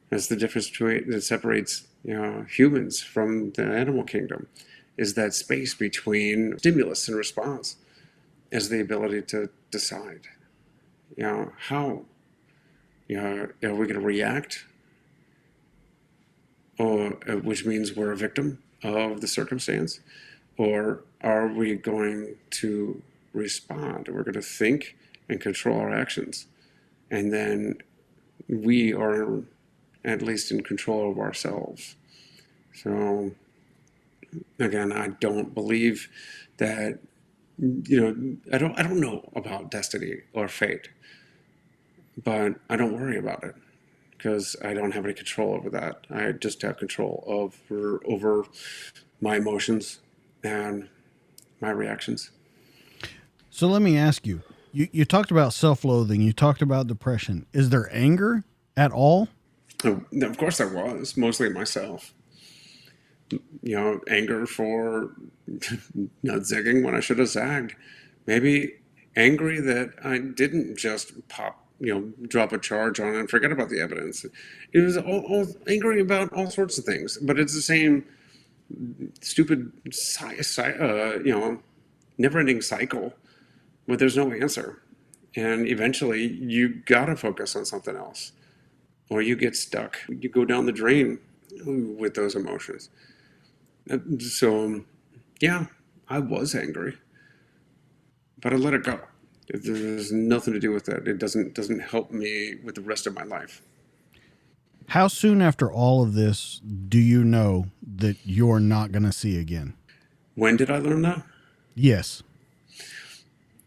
That's the difference that separates humans from the animal kingdom, is that space between stimulus and response, is the ability to decide. How are we going to react, or which means we're a victim of the circumstance, or are we going to respond? We're going to think and control our actions, and then we are at least in control of ourselves. So again, I don't believe that, I don't know about destiny or fate, but I don't worry about it because I don't have any control over that. I just have control over my emotions and my reactions. So let me ask you, you talked about self-loathing, you talked about depression. Is there anger at all? Of course there was, mostly myself. Anger for not zigging when I should have zagged. Maybe angry that I didn't just drop a charge on it and forget about the evidence. It was all angry about all sorts of things, but it's the same stupid, never-ending cycle where there's no answer. And eventually you gotta focus on something else, or you get stuck. You go down the drain with those emotions. So, yeah, I was angry, but I let it go. There's nothing to do with that. It doesn't help me with the rest of my life. How soon after all of this do you know that you're not going to see again? When did I learn that? Yes.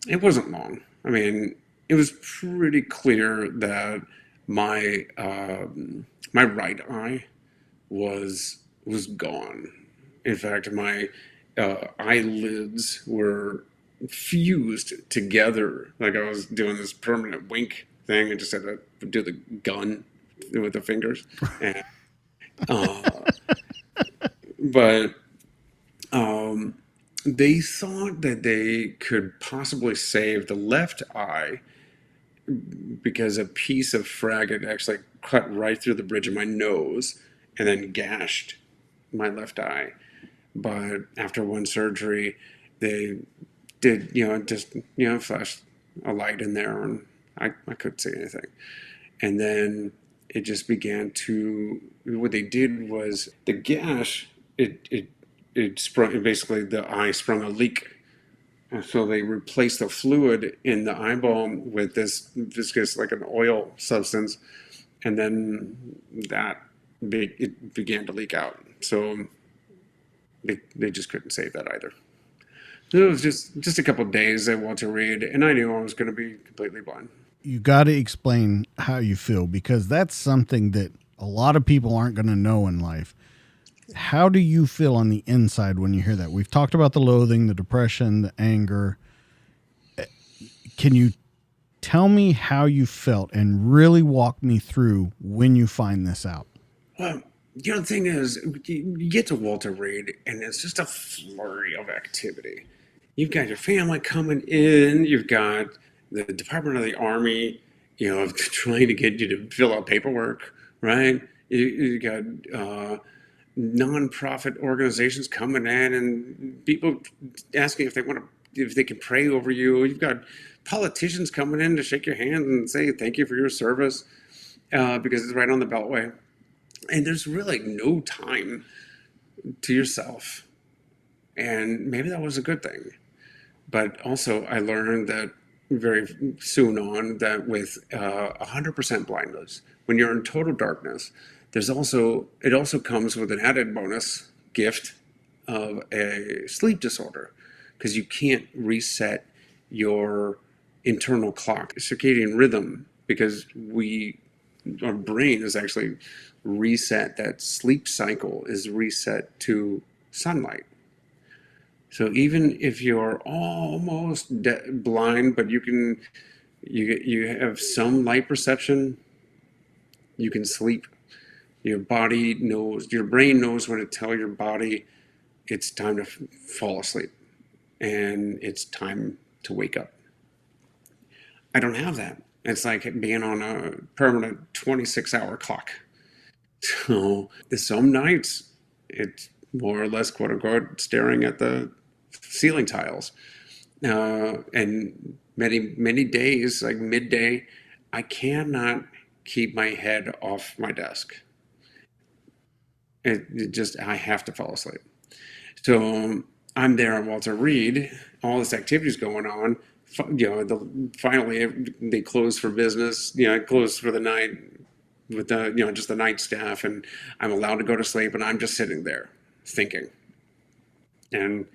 It wasn't long. I mean, it was pretty clear that my my right eye was gone. In fact, my eyelids were fused together. Like I was doing this permanent wink thing. I just had to do the gun with the fingers. And, but they thought that they could possibly save the left eye because a piece of frag had actually cut right through the bridge of my nose and then gashed my left eye. But after one surgery, they did, flashed a light in there, and I couldn't see anything. And then it just began to, what they did was the gash, it sprung, basically the eye sprung a leak. And so they replaced the fluid in the eyeball with this viscous, like an oil substance. And then it began to leak out. So they just couldn't save that either. So it was just a couple of days at Walter Reed, and I knew I was going to be completely blind. You got to explain how you feel, because that's something that a lot of people aren't going to know in life. How do you feel on the inside when you hear that? We've talked about the loathing, the depression, the anger. Can you tell me how you felt and really walk me through when you find this out? Well, the thing is, you get to Walter Reed, and it's just a flurry of activity. You've got your family coming in. You've got the Department of the Army, trying to get you to fill out paperwork, right? You got nonprofit organizations coming in, and people asking if they can pray over you. You've got politicians coming in to shake your hand and say thank you for your service, because it's right on the Beltway. And there's really no time to yourself. And maybe that was a good thing. But also, I learned that very soon on that with 100% blindness, when you're in total darkness, it also comes with an added bonus gift of a sleep disorder, because you can't reset your internal clock, circadian rhythm, because our brain is actually reset. That sleep cycle is reset to sunlight. So even if you're almost blind, but you have some light perception, you can sleep. Your brain knows when to tell your body it's time to fall asleep, and it's time to wake up. I don't have that. It's like being on a permanent 26-hour clock. So some nights it's more or less, quote unquote, staring at the ceiling tiles. And many days, like midday, I cannot keep my head off my desk. I have to fall asleep. So I'm there at Walter Reed. All this activity's going on. Finally they close for business. Close for the night with just the night staff, and I'm allowed to go to sleep. And I'm just sitting there thinking, and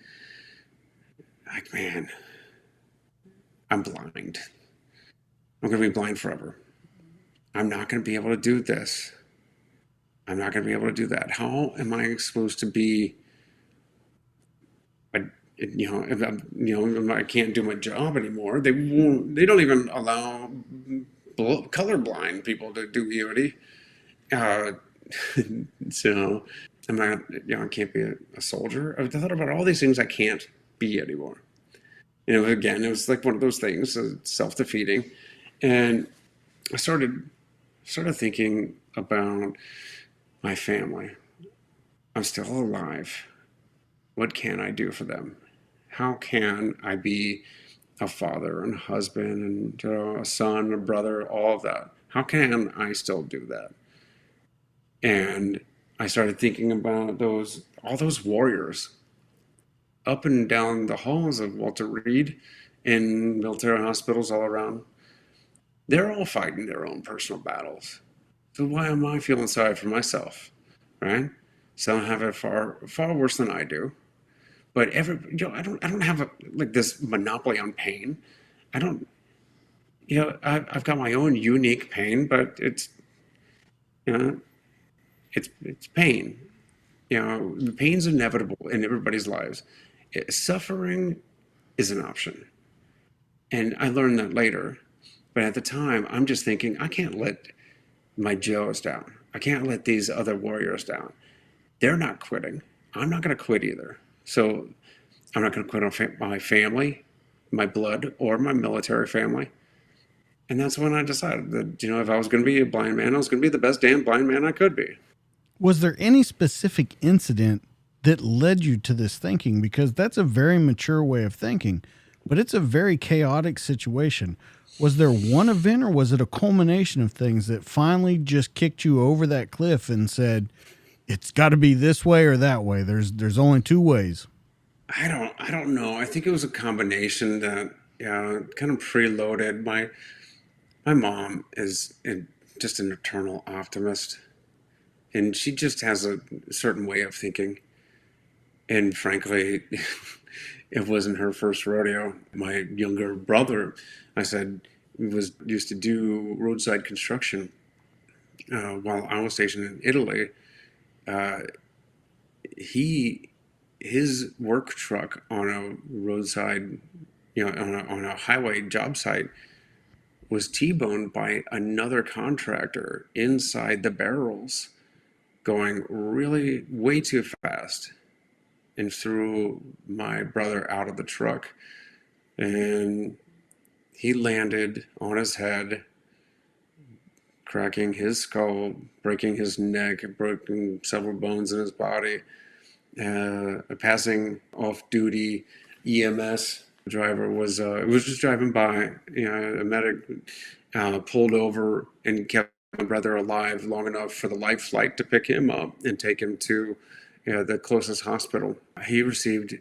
like, man, I'm blind. I'm going to be blind forever. I'm not going to be able to do this. I'm not going to be able to do that. How am I supposed to be? If I can't do my job anymore. They won't. They don't even allow colorblind people to do EOD. So I'm not. I can't be a soldier. I thought about all these things I can't be anymore. Again, it was like one of those things, self-defeating, and I started thinking about my family. I'm still alive. What can I do for them? How can I be a father and husband and a son, a brother, all of that? How can I still do that? And I started thinking about all those warriors up and down the halls of Walter Reed in military hospitals all around. They're all fighting their own personal battles. So why am I feeling sorry for myself, right? Some have it far worse than I do. But I don't have this monopoly on pain. I don't, I've got my own unique pain, but it's, it's pain. The pain's inevitable in everybody's lives. Suffering is an option. And I learned that later. But at the time, I'm just thinking, I can't let my Joes down. I can't let these other warriors down. They're not quitting. I'm not going to quit either. So I'm not going to quit on my family, my blood, or my military family. And that's when I decided that, if I was going to be a blind man, I was going to be the best damn blind man I could be. Was there any specific incident that led you to this thinking? Because that's a very mature way of thinking, but it's a very chaotic situation. Was there one event, or was it a culmination of things that finally just kicked you over that cliff and said, it's got to be this way or that way? There's only two ways. I don't know. I think it was a combination that kind of preloaded. My mom is just an eternal optimist, and she just has a certain way of thinking. And frankly, it wasn't her first rodeo. My younger brother, I said, used to do roadside construction while I was stationed in Italy. his work truck on a roadside, on a highway job site was T-boned by another contractor inside the barrels, going really way too fast, and threw my brother out of the truck. And he landed on his head, cracking his skull, breaking his neck, breaking several bones in his body. A passing off-duty EMS driver was just driving by. A medic pulled over and kept my brother alive long enough for the life flight to pick him up and take him to the closest hospital. He received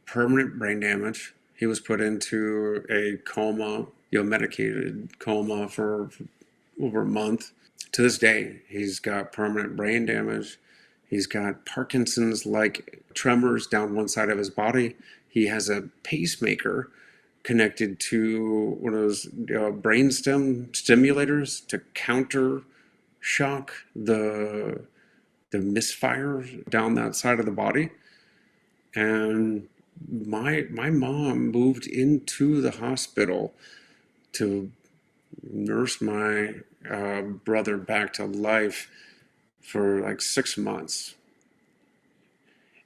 permanent brain damage. He was put into a coma, medicated coma for over a month. To this day, he's got permanent brain damage. He's got Parkinson's-like tremors down one side of his body. He has a pacemaker connected to one of those brainstem stimulators to counter shock the misfire down that side of the body. And my mom moved into the hospital to nurse my brother back to life for like 6 months.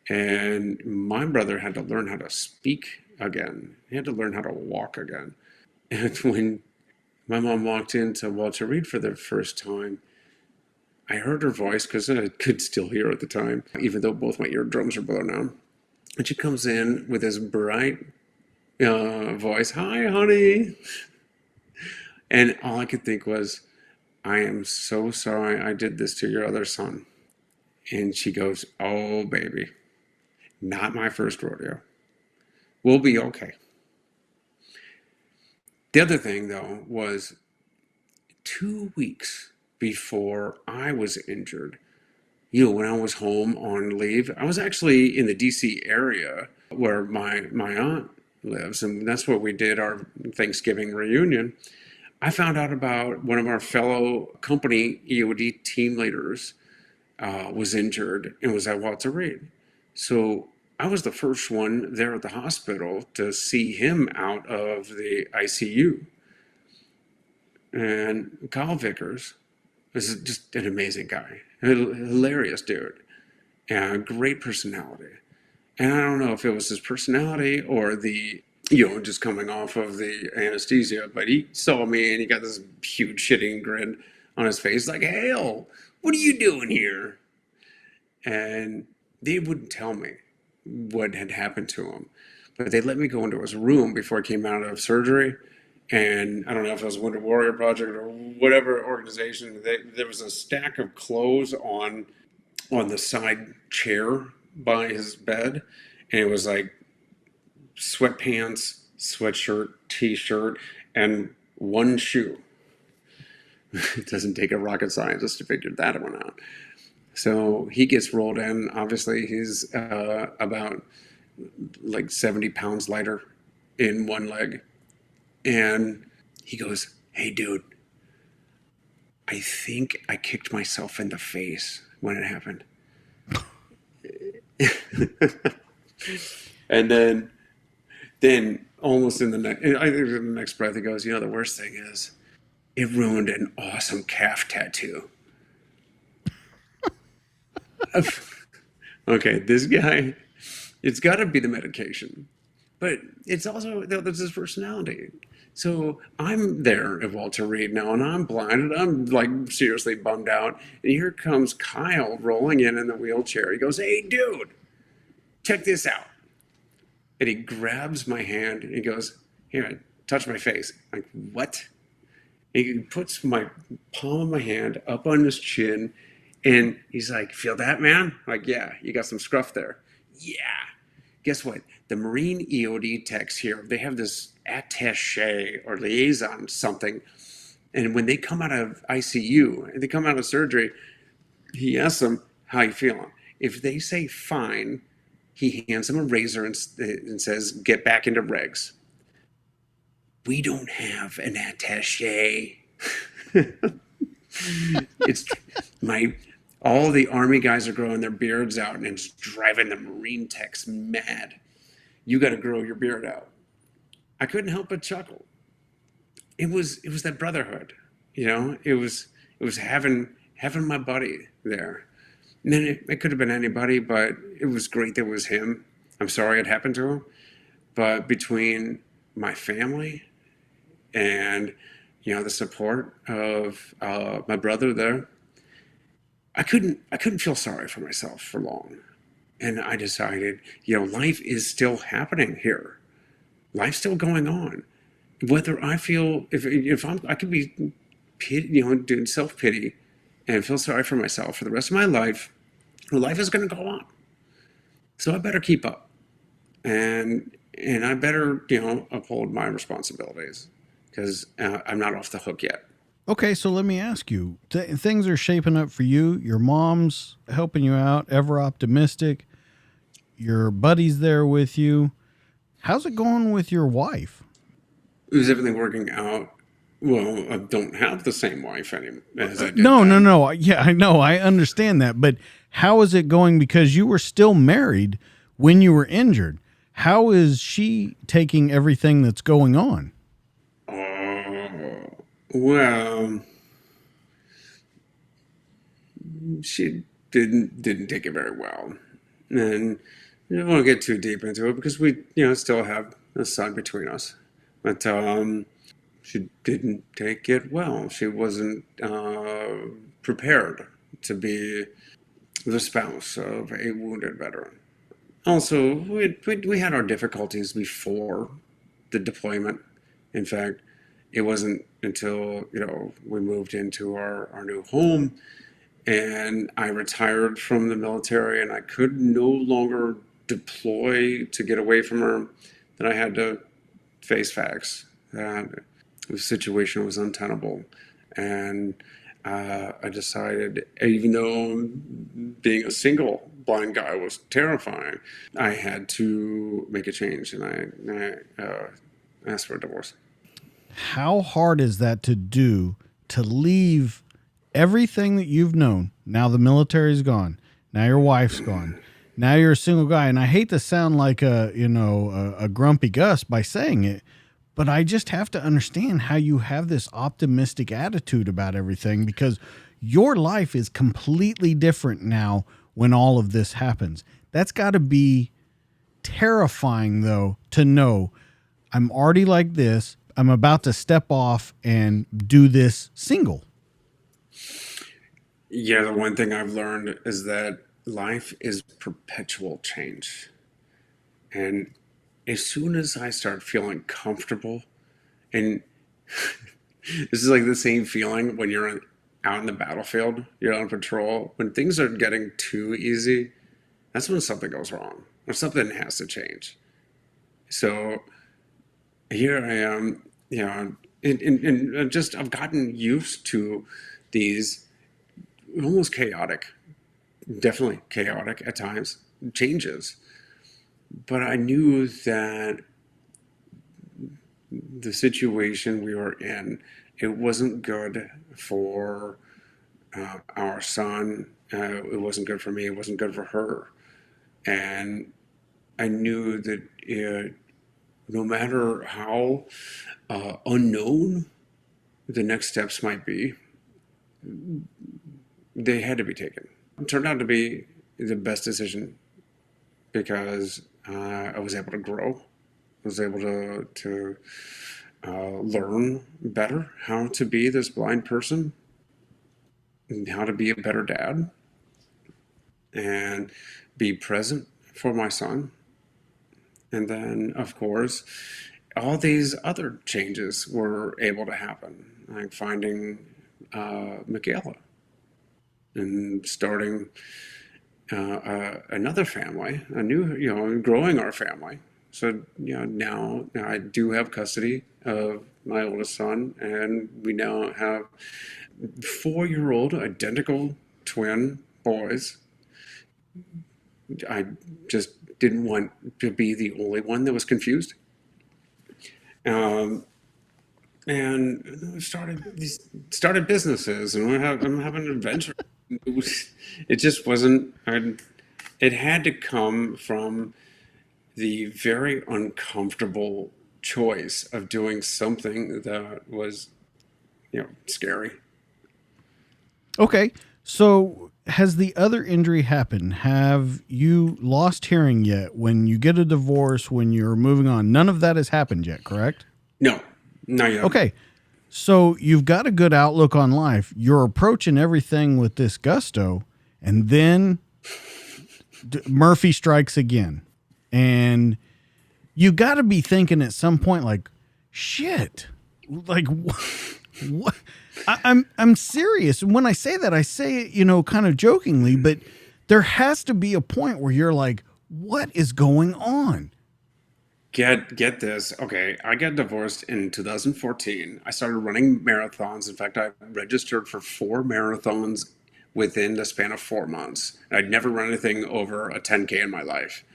And my brother had to learn how to speak again. He had to learn how to walk again. And when my mom walked into Walter Reed for the first time, I heard her voice because I could still hear her at the time, even though both my eardrums are blown out. And she comes in with this bright voice, "Hi, honey." And all I could think was, "I am so sorry I did this to your other son." And she goes, "Oh, baby, not my first rodeo. We'll be okay." The other thing, though, was 2 weeks before I was injured, when I was home on leave, I was actually in the DC area where my aunt lives, and that's where we did our Thanksgiving reunion. I found out about one of our fellow company EOD team leaders was injured and was at Walter Reed. So I was the first one there at the hospital to see him out of the ICU. And Kyle Vickers is just an amazing guy, a hilarious dude, and a great personality. And I don't know if it was his personality or the just coming off of the anesthesia, but he saw me and he got this huge shitting grin on his face, like, "Hale, what are you doing here?" And they wouldn't tell me what had happened to him, but they let me go into his room before I came out of surgery. And I don't know if it was Winter Warrior Project or whatever organization, there was a stack of clothes on the side chair by his bed, and it was like sweatpants, sweatshirt, t-shirt, and one shoe. It doesn't take a rocket scientist to figure that one out. So he gets rolled in. Obviously, he's about like 70 pounds lighter in one leg. And he goes, "Hey, dude, I think I kicked myself in the face when it happened." And then almost in the next breath, he goes, "The worst thing is it ruined an awesome calf tattoo." Okay, this guy, it's got to be the medication, but it's also there's his personality. So I'm there at Walter Reed now, and I'm blinded. I'm like seriously bummed out. And here comes Kyle rolling in the wheelchair. He goes, "Hey, dude, check this out." And he grabs my hand and he goes, "Here, touch my face." I'm like, "What?" And he puts my palm of my hand up on his chin, and he's like, "Feel that, man?" I'm like, "Yeah, you got some scruff there." "Yeah." Guess what? The Marine EOD techs here, they have this attaché or liaison something. And when they come out of ICU, and they come out of surgery, he asks them, "How you feeling?" If they say fine, he hands them a razor and says, "Get back into regs." We don't have an attaché. It's All the Army guys are growing their beards out, and it's driving the Marine techs mad. You got to grow your beard out. I couldn't help but chuckle. It was that brotherhood, you know. It was having my buddy there. And then it could have been anybody, but it was great that it was him. I'm sorry it happened to him, but between my family and the support of my brother there, I couldn't feel sorry for myself for long. And I decided, life is still happening here. Life's still going on. Whether I feel I could be doing self pity and feel sorry for myself for the rest of my life. Well, life is going to go on, so I better keep up, and I better uphold my responsibilities because I'm not off the hook yet. Okay, so let me ask you, things are shaping up for you. Your mom's helping you out, ever optimistic. Your buddy's there with you. How's it going with your wife? Is everything working out? Well, I don't have the same wife anymore as I did No, no, then. no. Yeah, I know. I understand that. But how is it going? Because you were still married when you were injured. How is she taking everything that's going on? Well, she didn't take it very well, and I don't want to get too deep into it because we still have a son between us, but she didn't take it well. She wasn't prepared to be the spouse of a wounded veteran. Also, we had our difficulties before the deployment. In fact, it wasn't until we moved into our new home and I retired from the military and I could no longer deploy to get away from her that I had to face facts that the situation was untenable. And I decided, even though being a single blind guy was terrifying, I had to make a change, and I asked for a divorce. How hard is that to do, to leave everything that you've known? Now the military's gone. Now your wife's gone. Now you're a single guy. And I hate to sound like a grumpy Gus by saying it, but I just have to understand how you have this optimistic attitude about everything, because your life is completely different now when all of this happens. That's got to be terrifying, though, to know I'm already like this. I'm about to step off and do this single. Yeah, the one thing I've learned is that life is perpetual change. And as soon as I start feeling comfortable, and this is like the same feeling when you're out in the battlefield, you're on patrol, when things are getting too easy, that's when something goes wrong or something has to change. So here I am, and just I've gotten used to these almost chaotic, definitely chaotic at times, changes. But I knew that the situation we were in, it wasn't good for our son. It wasn't good for me. It wasn't good for her. And I knew that no matter how unknown the next steps might be, they had to be taken. It turned out to be the best decision because I was able to grow. I was able to learn better how to be this blind person and how to be a better dad and be present for my son. And then, of course, all these other changes were able to happen, like finding McKayla and starting another family, a new, growing our family. So, now I do have custody of my oldest son, and we now have 4-year-old identical twin boys. I just didn't want to be the only one that was confused. Um, and started businesses, and I'm having an adventure. it was, it just wasn't. It had to come from the very uncomfortable choice of doing something that was, scary. Okay. So has the other injury happened? Have you lost hearing yet? When you get a divorce, when you're moving on, none of that has happened yet, correct? No, not yet. Okay. So you've got a good outlook on life. You're approaching everything with this gusto, and then Murphy strikes again. And you got to be thinking at some point, like, shit, like, what? I'm serious. And when I say that, I say it, kind of jokingly, but there has to be a point where you're like, what is going on? Get this. Okay, I got divorced in 2014. I started running marathons. In fact, I registered for 4 marathons within the span of 4 months. I'd never run anything over a 10K in my life.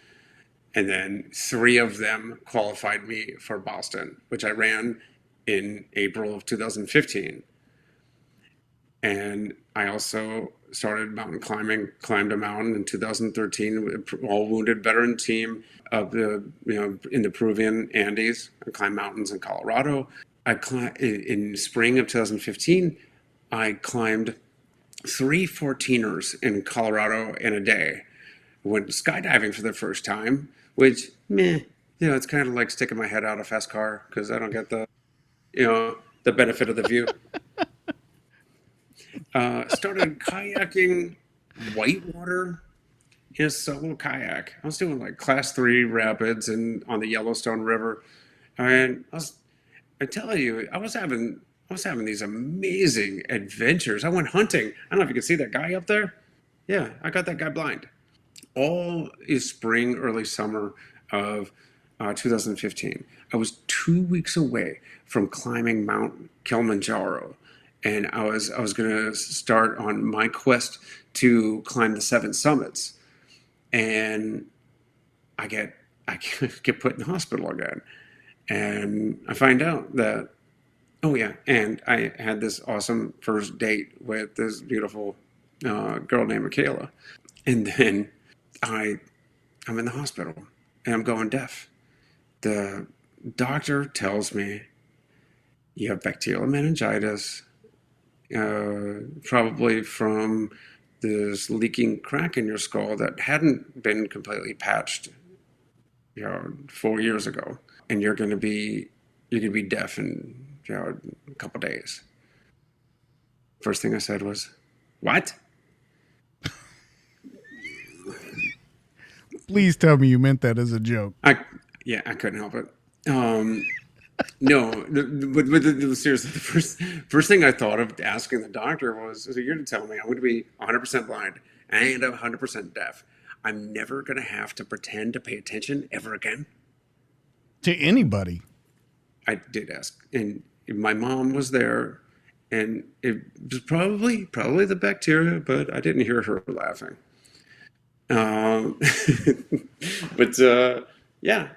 And then 3 of them qualified me for Boston, which I ran in April of 2015. And I also started mountain climbing, climbed a mountain in 2013, with all wounded veteran team of in the Peruvian Andes. I climbed mountains in Colorado. In spring of 2015, I climbed 3 14ers in Colorado in a day. Went skydiving for the first time, which, meh, it's kind of like sticking my head out a fast car because I don't get the benefit of the view. Started kayaking whitewater in a solo kayak. I was doing like class 3 rapids and on the Yellowstone River, and I'm telling you, I was having these amazing adventures. I went hunting. I don't know if you can see that guy up there. Yeah, I got that guy blind. All is spring, early summer of 2015. I was 2 weeks away from climbing Mount Kilimanjaro, and I was going to start on my quest to climb the 7 summits. And I get I get put in the hospital again, and I find out that, oh yeah, and I had this awesome first date with this beautiful girl named McKayla, and then I I'm in the hospital and I'm going deaf. The doctor tells me you have bacterial meningitis, probably from this leaking crack in your skull that hadn't been completely patched, 4 years ago, and you're gonna be deaf in a couple days. First thing I said was, "What?" Please tell me you meant that as a joke. I couldn't help it. Um, No, seriously, the first thing I thought of asking the doctor was, "So you're going to tell me I'm going to be 100% blind and 100% deaf? I'm never going to have to pretend to pay attention ever again?" To anybody. I did ask, and my mom was there, and it was probably the bacteria, but I didn't hear her laughing. Um, but yeah,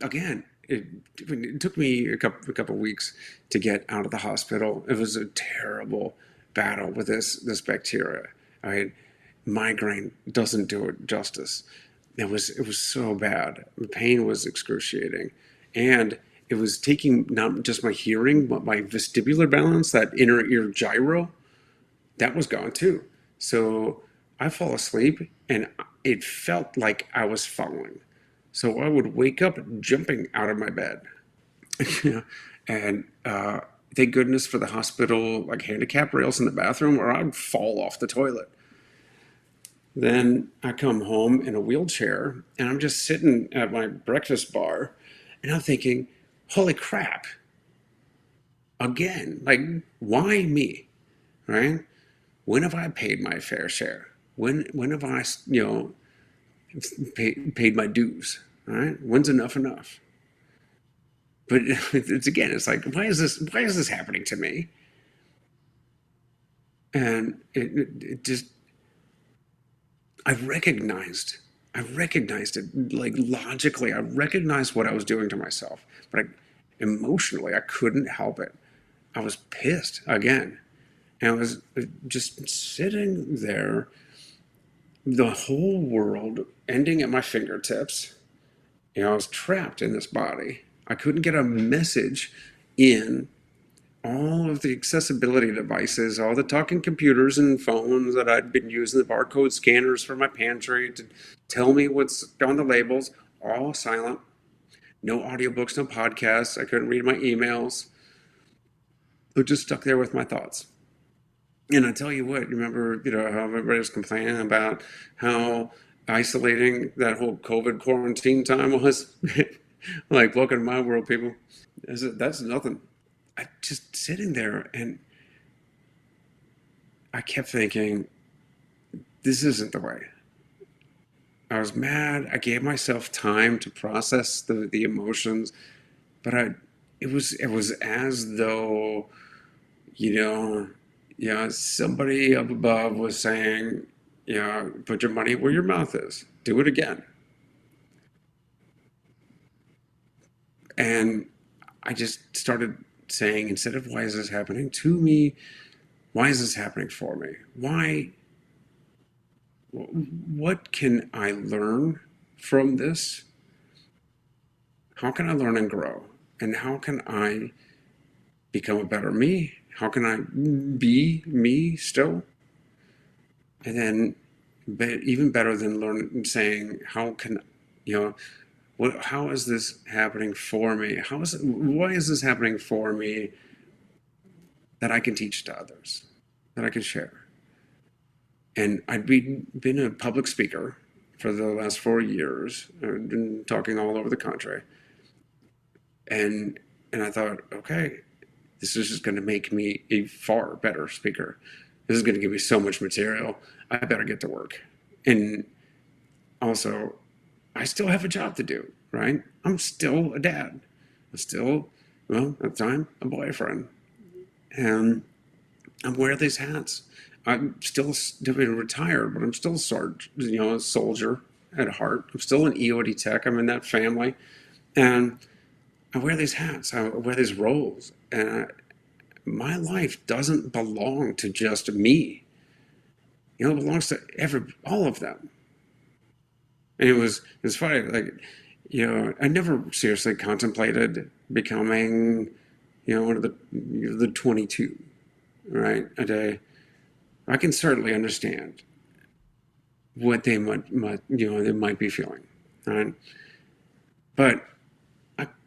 again, it took me a couple weeks to get out of the hospital. It was a terrible battle with this bacteria. I mean, migraine doesn't do it justice. It was so bad. The pain was excruciating, and it was taking not just my hearing, but my vestibular balance, that inner ear gyro, that was gone too. So I fall asleep, and it felt like I was falling. So I would wake up jumping out of my bed. And thank goodness for the hospital, like handicap rails in the bathroom, or I'd fall off the toilet. Then I come home in a wheelchair, and I'm just sitting at my breakfast bar, and I'm thinking, holy crap, again, like, why me, right? When have I paid my fair share? When have I, paid my dues, right? When's enough enough? But it's like, why is this happening to me? And it just, I recognized I recognized it, like, logically. I recognized what I was doing to myself, but emotionally I couldn't help it. I was pissed again. And I was just sitting there, the whole world ending at my fingertips. I was trapped in this body. I couldn't get a message in. All of the accessibility devices, all the talking computers and phones that I'd been using, the barcode scanners for my pantry to tell me what's on the labels, all silent. No audiobooks, no podcasts. I couldn't read my emails. I was just stuck there with my thoughts. And I tell you what, remember, how everybody was complaining about how isolating that whole COVID quarantine time was? Like, welcome to my world, people. That's nothing. I just sitting there, and I kept thinking, this isn't the way. I was mad. I gave myself time to process the emotions, but it was as though, somebody up above was saying, put your money where your mouth is. Do it again. And I just started saying, instead of why is this happening to me, why is this happening for me? What can I learn from this? How can I learn and grow? And how can I become a better me? How can I be me still? And then, even better than saying, how can, how is this happening for me? Why is this happening for me that I can teach to others, that I can share? And I'd been a public speaker for the last 4 years. I've been talking all over the country. And I thought, okay, this is just going to make me a far better speaker. This is going to give me so much material. I better get to work. And also, I still have a job to do, right? I'm still a dad. I'm still, at the time, a boyfriend. And I wear these hats. I'm still retired, but I'm still a soldier at heart. I'm still an EOD tech. I'm in that family. And I wear these hats. I wear these roles. And my life doesn't belong to just me. It belongs to all of them. And it's funny, like, I never seriously contemplated becoming, one of the 22, right, a day. I can certainly understand what they might be feeling, right? But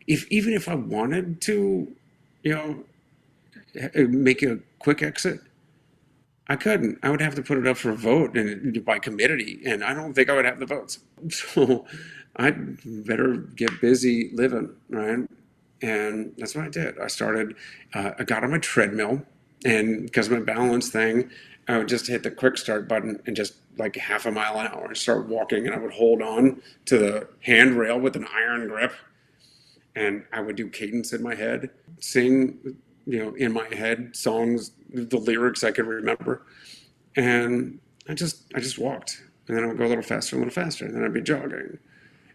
even if I wanted to, make a quick exit, I couldn't. I would have to put it up for a vote and by committee, and I don't think I would have the votes. So I'd better get busy living, right? And that's what I did. I got on my treadmill, and because of my balance thing, I would just hit the quick start button and just like half a mile an hour and start walking, and I would hold on to the handrail with an iron grip, and I would do cadence in my head, sing, in my head songs, the lyrics I could remember, and I just walked, and then I would go a little faster, and then I'd be jogging.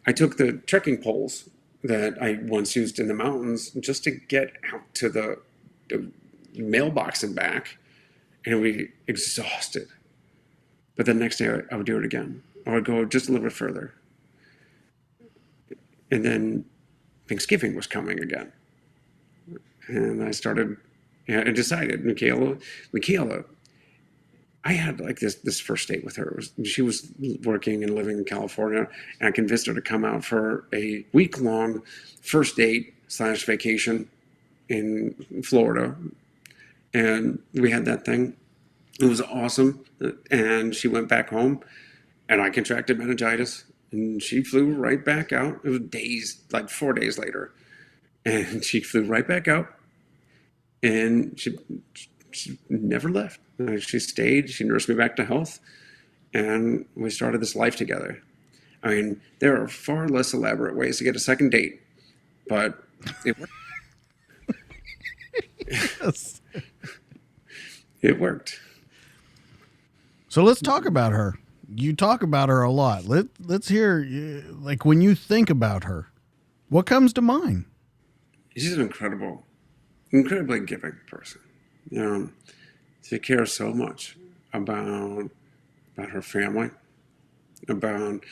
I took the trekking poles that I once used in the mountains just to get out to the mailbox and back, and it would be exhausted. But the next day I would do it again. I would go just a little bit further. And then Thanksgiving was coming again. And I started, I decided, McKayla, I had like this first date with her. She was working and living in California, and I convinced her to come out for a week-long first date / vacation in Florida. And we had that thing. It was awesome. And she went back home, and I contracted meningitis, and she flew right back out. It was like 4 days later. And she flew right back out, and she never left. She stayed. She nursed me back to health, and we started this life together. I mean, there are far less elaborate ways to get a second date, but it worked. Yes. It worked. So let's talk about her. You talk about her a lot. Let's hear, like, when you think about her, what comes to mind? She's an incredibly giving person. She cares so much about her family, about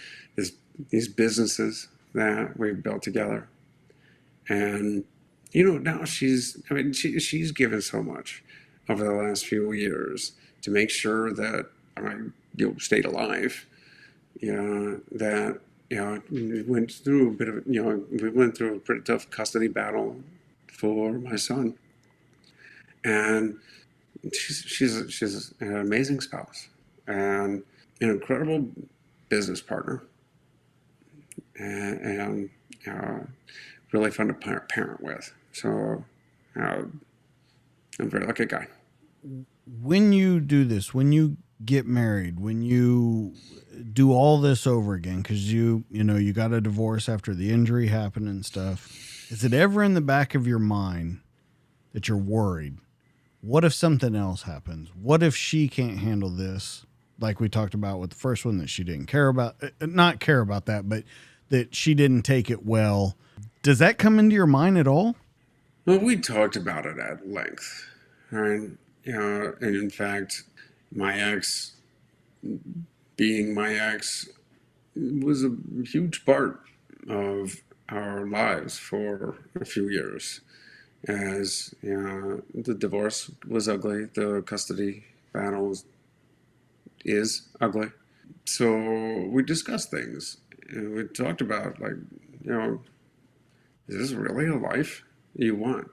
these businesses that we've built together. And, now she's given so much over the last few years to make sure that I, stayed alive. That, we went through a pretty tough custody battle for my son. And she's an amazing spouse and an incredible business partner, and really fun to parent with. So I'm a very lucky guy. When you do this, when you get married, when you do all this over again, because you got a divorce after the injury happened and stuff, is it ever in the back of your mind that you're worried? What if something else happens? What if she can't handle this? Like we talked about with the first one, that she didn't not care about that, but that she didn't take it well. Does that come into your mind at all? Well, we talked about it at length, right? And in fact, my ex, being my ex, was a huge part of our lives for a few years. As the divorce was ugly, the custody battle is ugly. So we discussed things, and we talked about, like, is this really a life you want?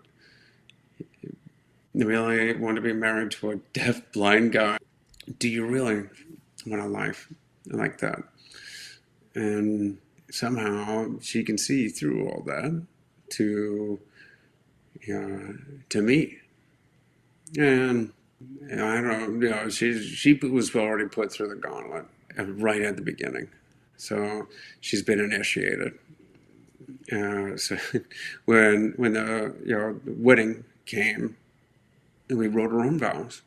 You really want to be married to a deaf, blind guy? Do you really want a life like that? And somehow she can see through all that to me. And I don't know, she was already put through the gauntlet right at the beginning. So she's been initiated. So when the wedding came, and we wrote our own vows,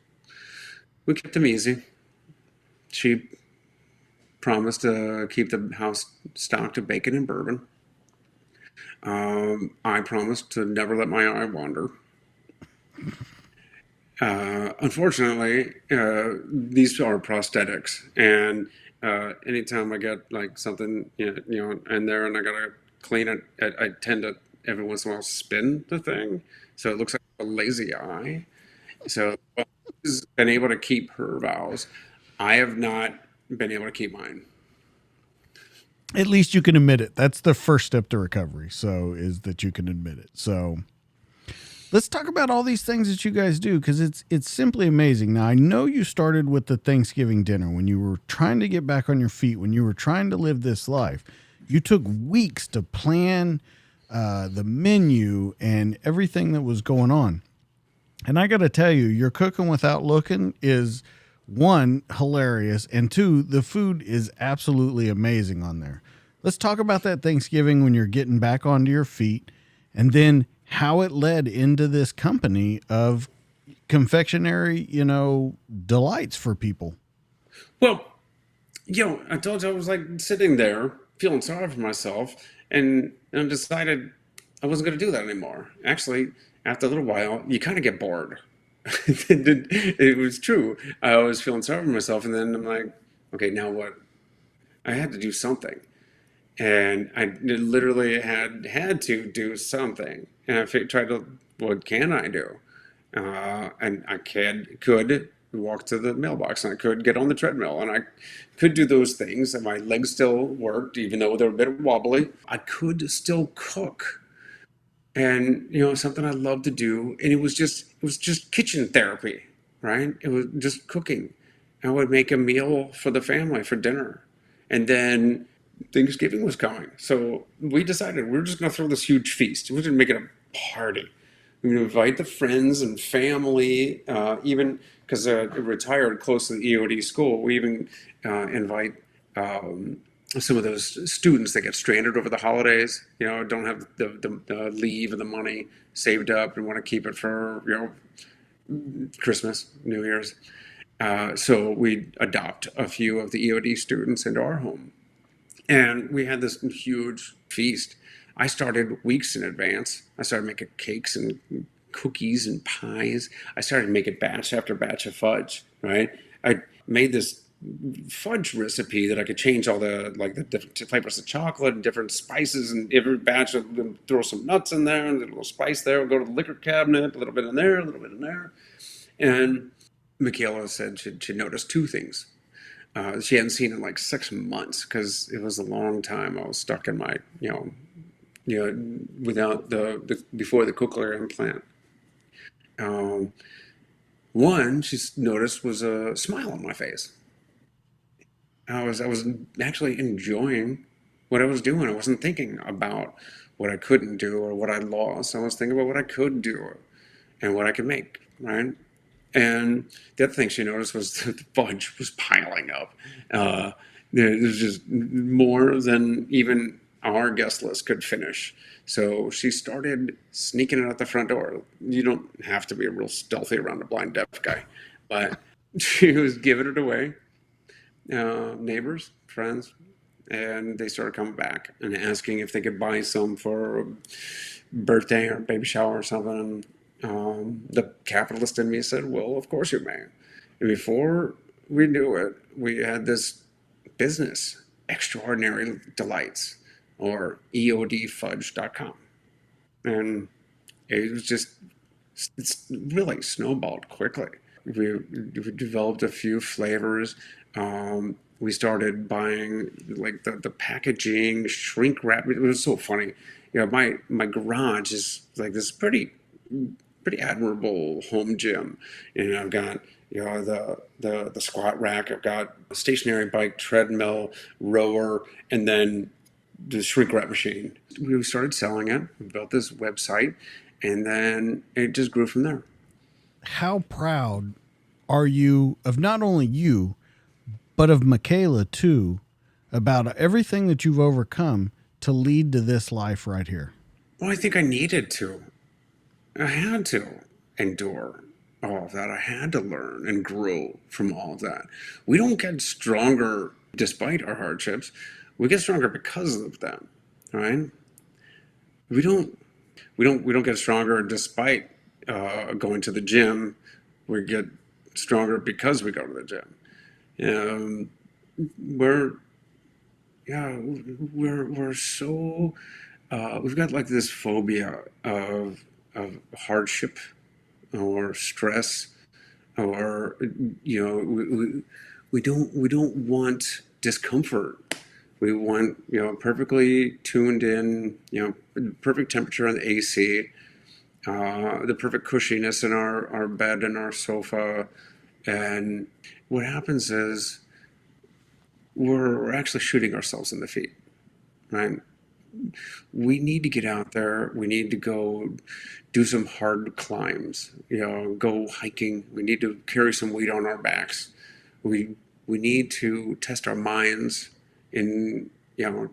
we kept them easy. She promised to keep the house stocked of bacon and bourbon. I promised to never let my eye wander. Unfortunately, these are prosthetics, and anytime I get like something, in there, and I gotta clean it, I tend to every once in a while spin the thing, so it looks like a lazy eye. So she's been able to keep her vows. I have not been able to keep mine. At least you can admit it. That's the first step to recovery. So is that you can admit it. So let's talk about all these things that you guys do, because it's simply amazing. Now, I know you started with the Thanksgiving dinner when you were trying to get back on your feet, when you were trying to live this life. You took weeks to plan the menu and everything that was going on. And I got to tell you, your cooking without looking is, one, hilarious, and two, the food is absolutely amazing on there. Let's talk about that Thanksgiving when you're getting back onto your feet, and then how it led into this company of confectionery, delights for people. Well, I told you I was like sitting there feeling sorry for myself, and I decided I wasn't going to do that anymore. Actually, after a little while, you kind of get bored. It was true. I was feeling sorry for myself, and then I'm like, okay, now what? I had to do something, and I literally had to do something. And I tried to, what can I do? And I could walk to the mailbox, and I could get on the treadmill, and I could do those things, and my legs still worked, even though they were a bit wobbly. I could still cook. And something I love to do, and it was just kitchen therapy, right? It was just cooking. I would make a meal for the family for dinner, and then Thanksgiving was coming, so we decided we're just going to throw this huge feast. We're going to make it a party. We're going to invite the friends and family, even because I retired close to the EOD school. We even invite some of those students that get stranded over the holidays, don't have the leave and the money saved up and want to keep it for, Christmas, New Year's. So we adopt a few of the EOD students into our home. And we had this huge feast. I started weeks in advance. I started making cakes and cookies and pies. I started making batch after batch of fudge, right? I made this fudge recipe that I could change all the different flavors of chocolate and different spices, and every batch of them throw some nuts in there and a little spice there. We'll go to the liquor cabinet, a little bit in there, a little bit in there. And McKayla said she noticed two things. She hadn't seen it in like 6 months because it was a long time I was stuck in my, without before the cochlear implant. One she noticed was a smile on my face. I was actually enjoying what I was doing. I wasn't thinking about what I couldn't do or what I lost. I was thinking about what I could do and what I could make, right? And the other thing she noticed was that the fudge was piling up. There was just more than even our guest list could finish. So she started sneaking it out the front door. You don't have to be a real stealthy around a blind deaf guy, but she was giving it away. Neighbors, friends, and they started coming back and asking if they could buy some for a birthday or baby shower or something. The capitalist in me said, well, of course you may. And before we knew it, we had this business, Extraordinary Delights, or EODfudge.com. And it was it's really snowballed quickly. We developed a few flavors. We started buying like the packaging, shrink wrap. It was so funny. My garage is like this pretty admirable home gym. And I've got the squat rack. I've got a stationary bike, treadmill, rower, and then the shrink wrap machine. We started selling it. We built this website, and then it just grew from there. How proud are you of not only you, but of McKayla too, about everything that you've overcome to lead to this life right here? Well, I think I needed to. I had to endure all of that. I had to learn and grow from all of that. We don't get stronger despite our hardships. We get stronger because of them, right? We don't get stronger despite going to the gym. We get stronger because we go to the gym. We're so we've got like this phobia of hardship or stress, or we don't want discomfort. We want perfectly tuned in, perfect temperature on the AC, the perfect cushiness in our bed and our sofa. And what happens is we're actually shooting ourselves in the feet, right? We need to get out there. We need to go do some hard climbs, go hiking. We need to carry some weight on our backs. We need to test our minds and,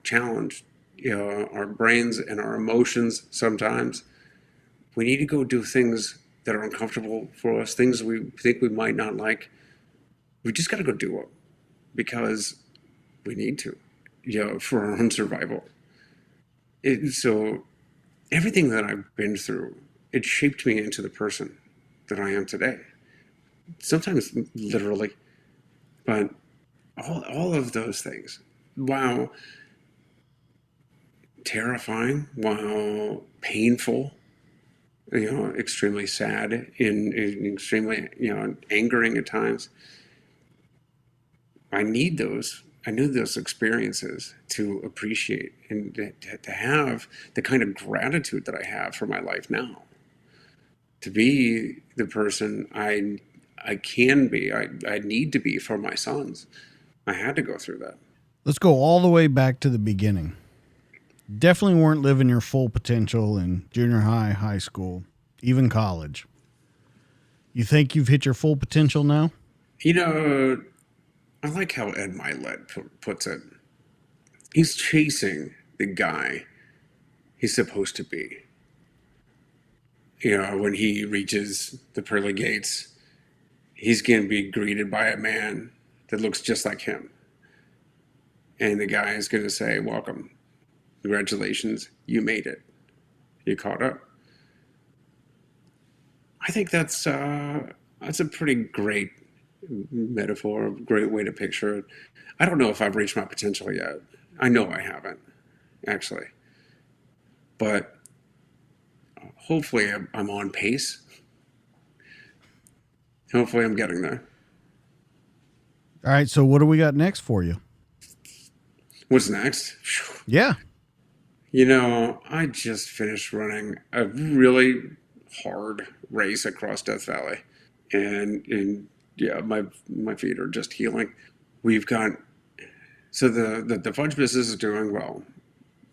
challenge, our brains and our emotions sometimes. We need to go do things that are uncomfortable for us, things we think we might not like. We just got to go do it because we need to, for our own survival. So everything that I've been through, it shaped me into the person that I am today. Sometimes literally, but all of those things, while terrifying, while painful, extremely sad and extremely, angering at times, I need those experiences to appreciate and to have the kind of gratitude that I have for my life now. To be the person I can be, I need to be for my sons. I had to go through that. Let's go all the way back to the beginning. Definitely weren't living your full potential in junior high, high school, even college. You think you've hit your full potential now? I like how Ed Milet puts it. He's chasing the guy he's supposed to be. When he reaches the pearly gates, he's going to be greeted by a man that looks just like him. And the guy is going to say, welcome, congratulations, you made it. You caught up. I think that's a pretty great metaphor, a great way to picture it. I don't know if I've reached my potential yet. I know I haven't, actually, but hopefully I'm on pace. Hopefully I'm getting there. All right, so what do we got next for you? What's next? Yeah. I just finished running a really hard race across Death Valley, and yeah, my feet are just healing. We've got so the fudge business is doing well.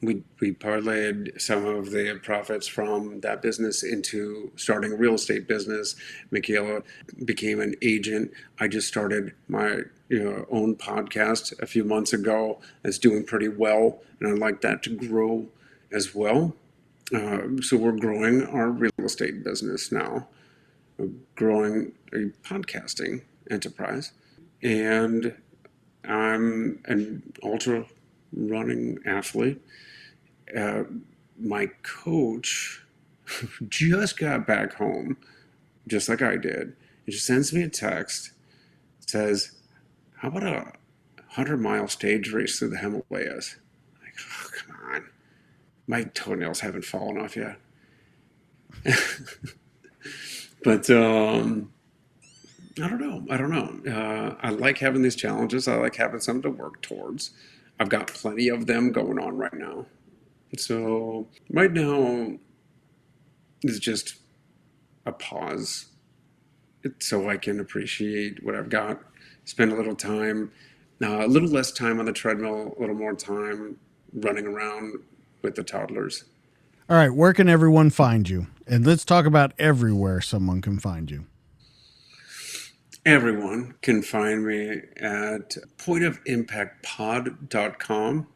We parlayed some of the profits from that business into starting a real estate business. McKayla became an agent. I just started my own podcast a few months ago. It's doing pretty well, and I'd like that to grow as well. So we're growing our real estate business now. We're growing a podcasting enterprise, and I'm an ultra running athlete. My coach just got back home, just like I did. He just sends me a text, says, "How about a 100-mile stage race through the Himalayas?" Like, oh, come on. My toenails haven't fallen off yet. But I don't know. I like having these challenges. I like having something to work towards. I've got plenty of them going on right now. So right now is just a pause so I can appreciate what I've got, spend a little time, a little less time on the treadmill, a little more time running around with the toddlers. All right, where can everyone find you? And let's talk about everywhere someone can find you. Everyone can find me at pointofimpactpod.com.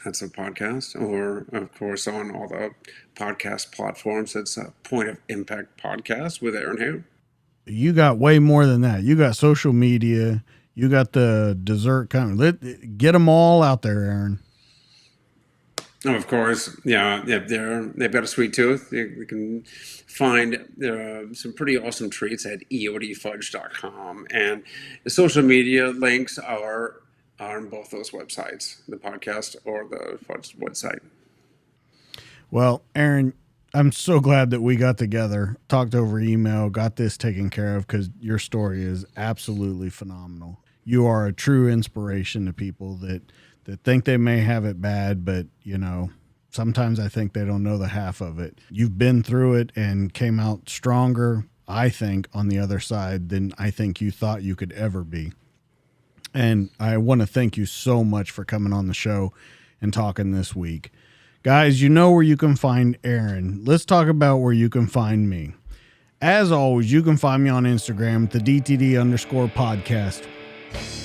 That's a podcast, or of course on all the podcast platforms. It's a Point of Impact Podcast with Aaron Hale. You got way more than that. You got social media. You got the dessert coming. Get them all out there, Aaron. Oh, of course, yeah. They've got a sweet tooth. You can find some pretty awesome treats at eodfudge.com, and the social media links are on both those websites, the podcast or the Fudge website. Well, Aaron, I'm so glad that we got together, talked over email, got this taken care of, because your story is absolutely phenomenal. You are a true inspiration to people that think they may have it bad, but, sometimes I think they don't know the half of it. You've been through it and came out stronger, I think, on the other side than I think you thought you could ever be. And I want to thank you so much for coming on the show and talking this week. Guys, you know where you can find Aaron. Let's talk about where you can find me. As always, you can find me on Instagram at the DTD_podcast.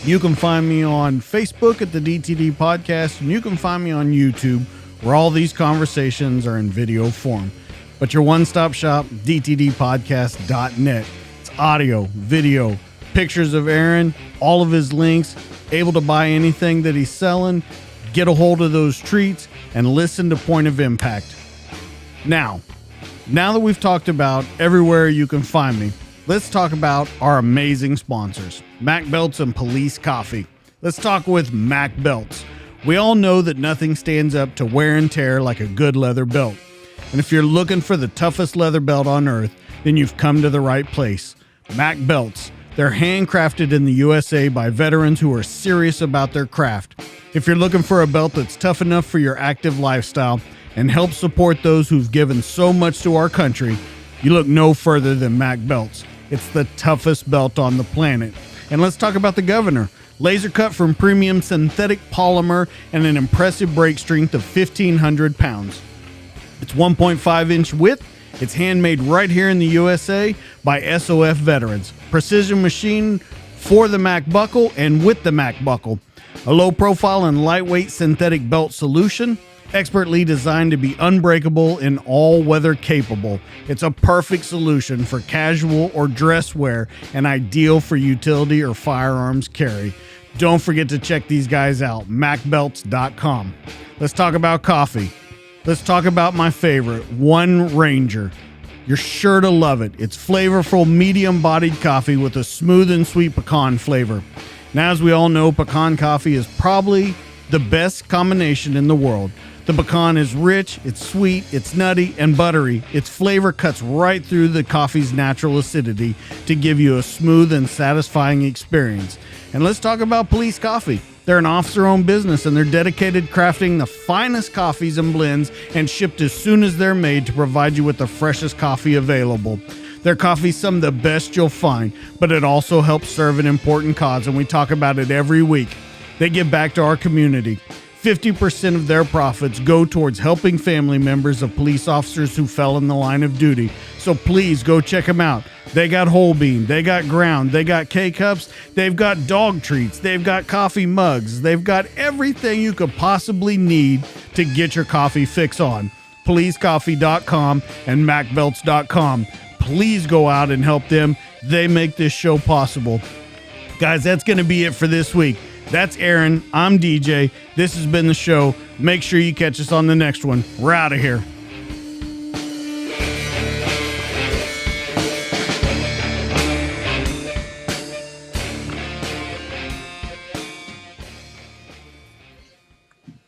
You can find me on Facebook at the DTD Podcast, and you can find me on YouTube, where all these conversations are in video form. But your one-stop shop, DTDpodcast.net. It's audio, video, pictures of Aaron, all of his links, able to buy anything that he's selling, get a hold of those treats, and listen to Point of Impact. Now that we've talked about everywhere you can find me, let's talk about our amazing sponsors, Mac Belts and Police Coffee. Let's talk with Mac Belts. We all know that nothing stands up to wear and tear like a good leather belt. And if you're looking for the toughest leather belt on earth, then you've come to the right place. Mac Belts. They're handcrafted in the USA by veterans who are serious about their craft. If you're looking for a belt that's tough enough for your active lifestyle and helps support those who've given so much to our country, you look no further than Mac Belts. It's the toughest belt on the planet. And let's talk about the Governor. Laser cut from premium synthetic polymer and an impressive break strength of 1,500 pounds. It's 1.5 inch width. It's handmade right here in the USA by SOF veterans. Precision machine for the Mac buckle and with the Mac buckle. A low profile and lightweight synthetic belt solution. Expertly designed to be unbreakable and all-weather capable. It's a perfect solution for casual or dress wear and ideal for utility or firearms carry. Don't forget to check these guys out, macbelts.com. Let's talk about coffee. Let's talk about my favorite, One Ranger. You're sure to love it. It's flavorful, medium-bodied coffee with a smooth and sweet pecan flavor. Now, as we all know, pecan coffee is probably the best combination in the world. The pecan is rich, it's sweet, it's nutty, and buttery. Its flavor cuts right through the coffee's natural acidity to give you a smooth and satisfying experience. And let's talk about Police Coffee. They're an officer-owned business, and they're dedicated to crafting the finest coffees and blends and shipped as soon as they're made to provide you with the freshest coffee available. Their coffee's some of the best you'll find, but it also helps serve an important cause, and we talk about it every week. They give back to our community. 50% of their profits go towards helping family members of police officers who fell in the line of duty. So please go check them out. They got whole bean, they got ground, they got K-Cups, they've got dog treats, they've got coffee mugs, they've got everything you could possibly need to get your coffee fix on. PoliceCoffee.com and MacBelts.com. Please go out and help them. They make this show possible. Guys, that's going to be it for this week. That's Aaron. I'm DJ. This has been the show. Make sure you catch us on the next one. We're out of here.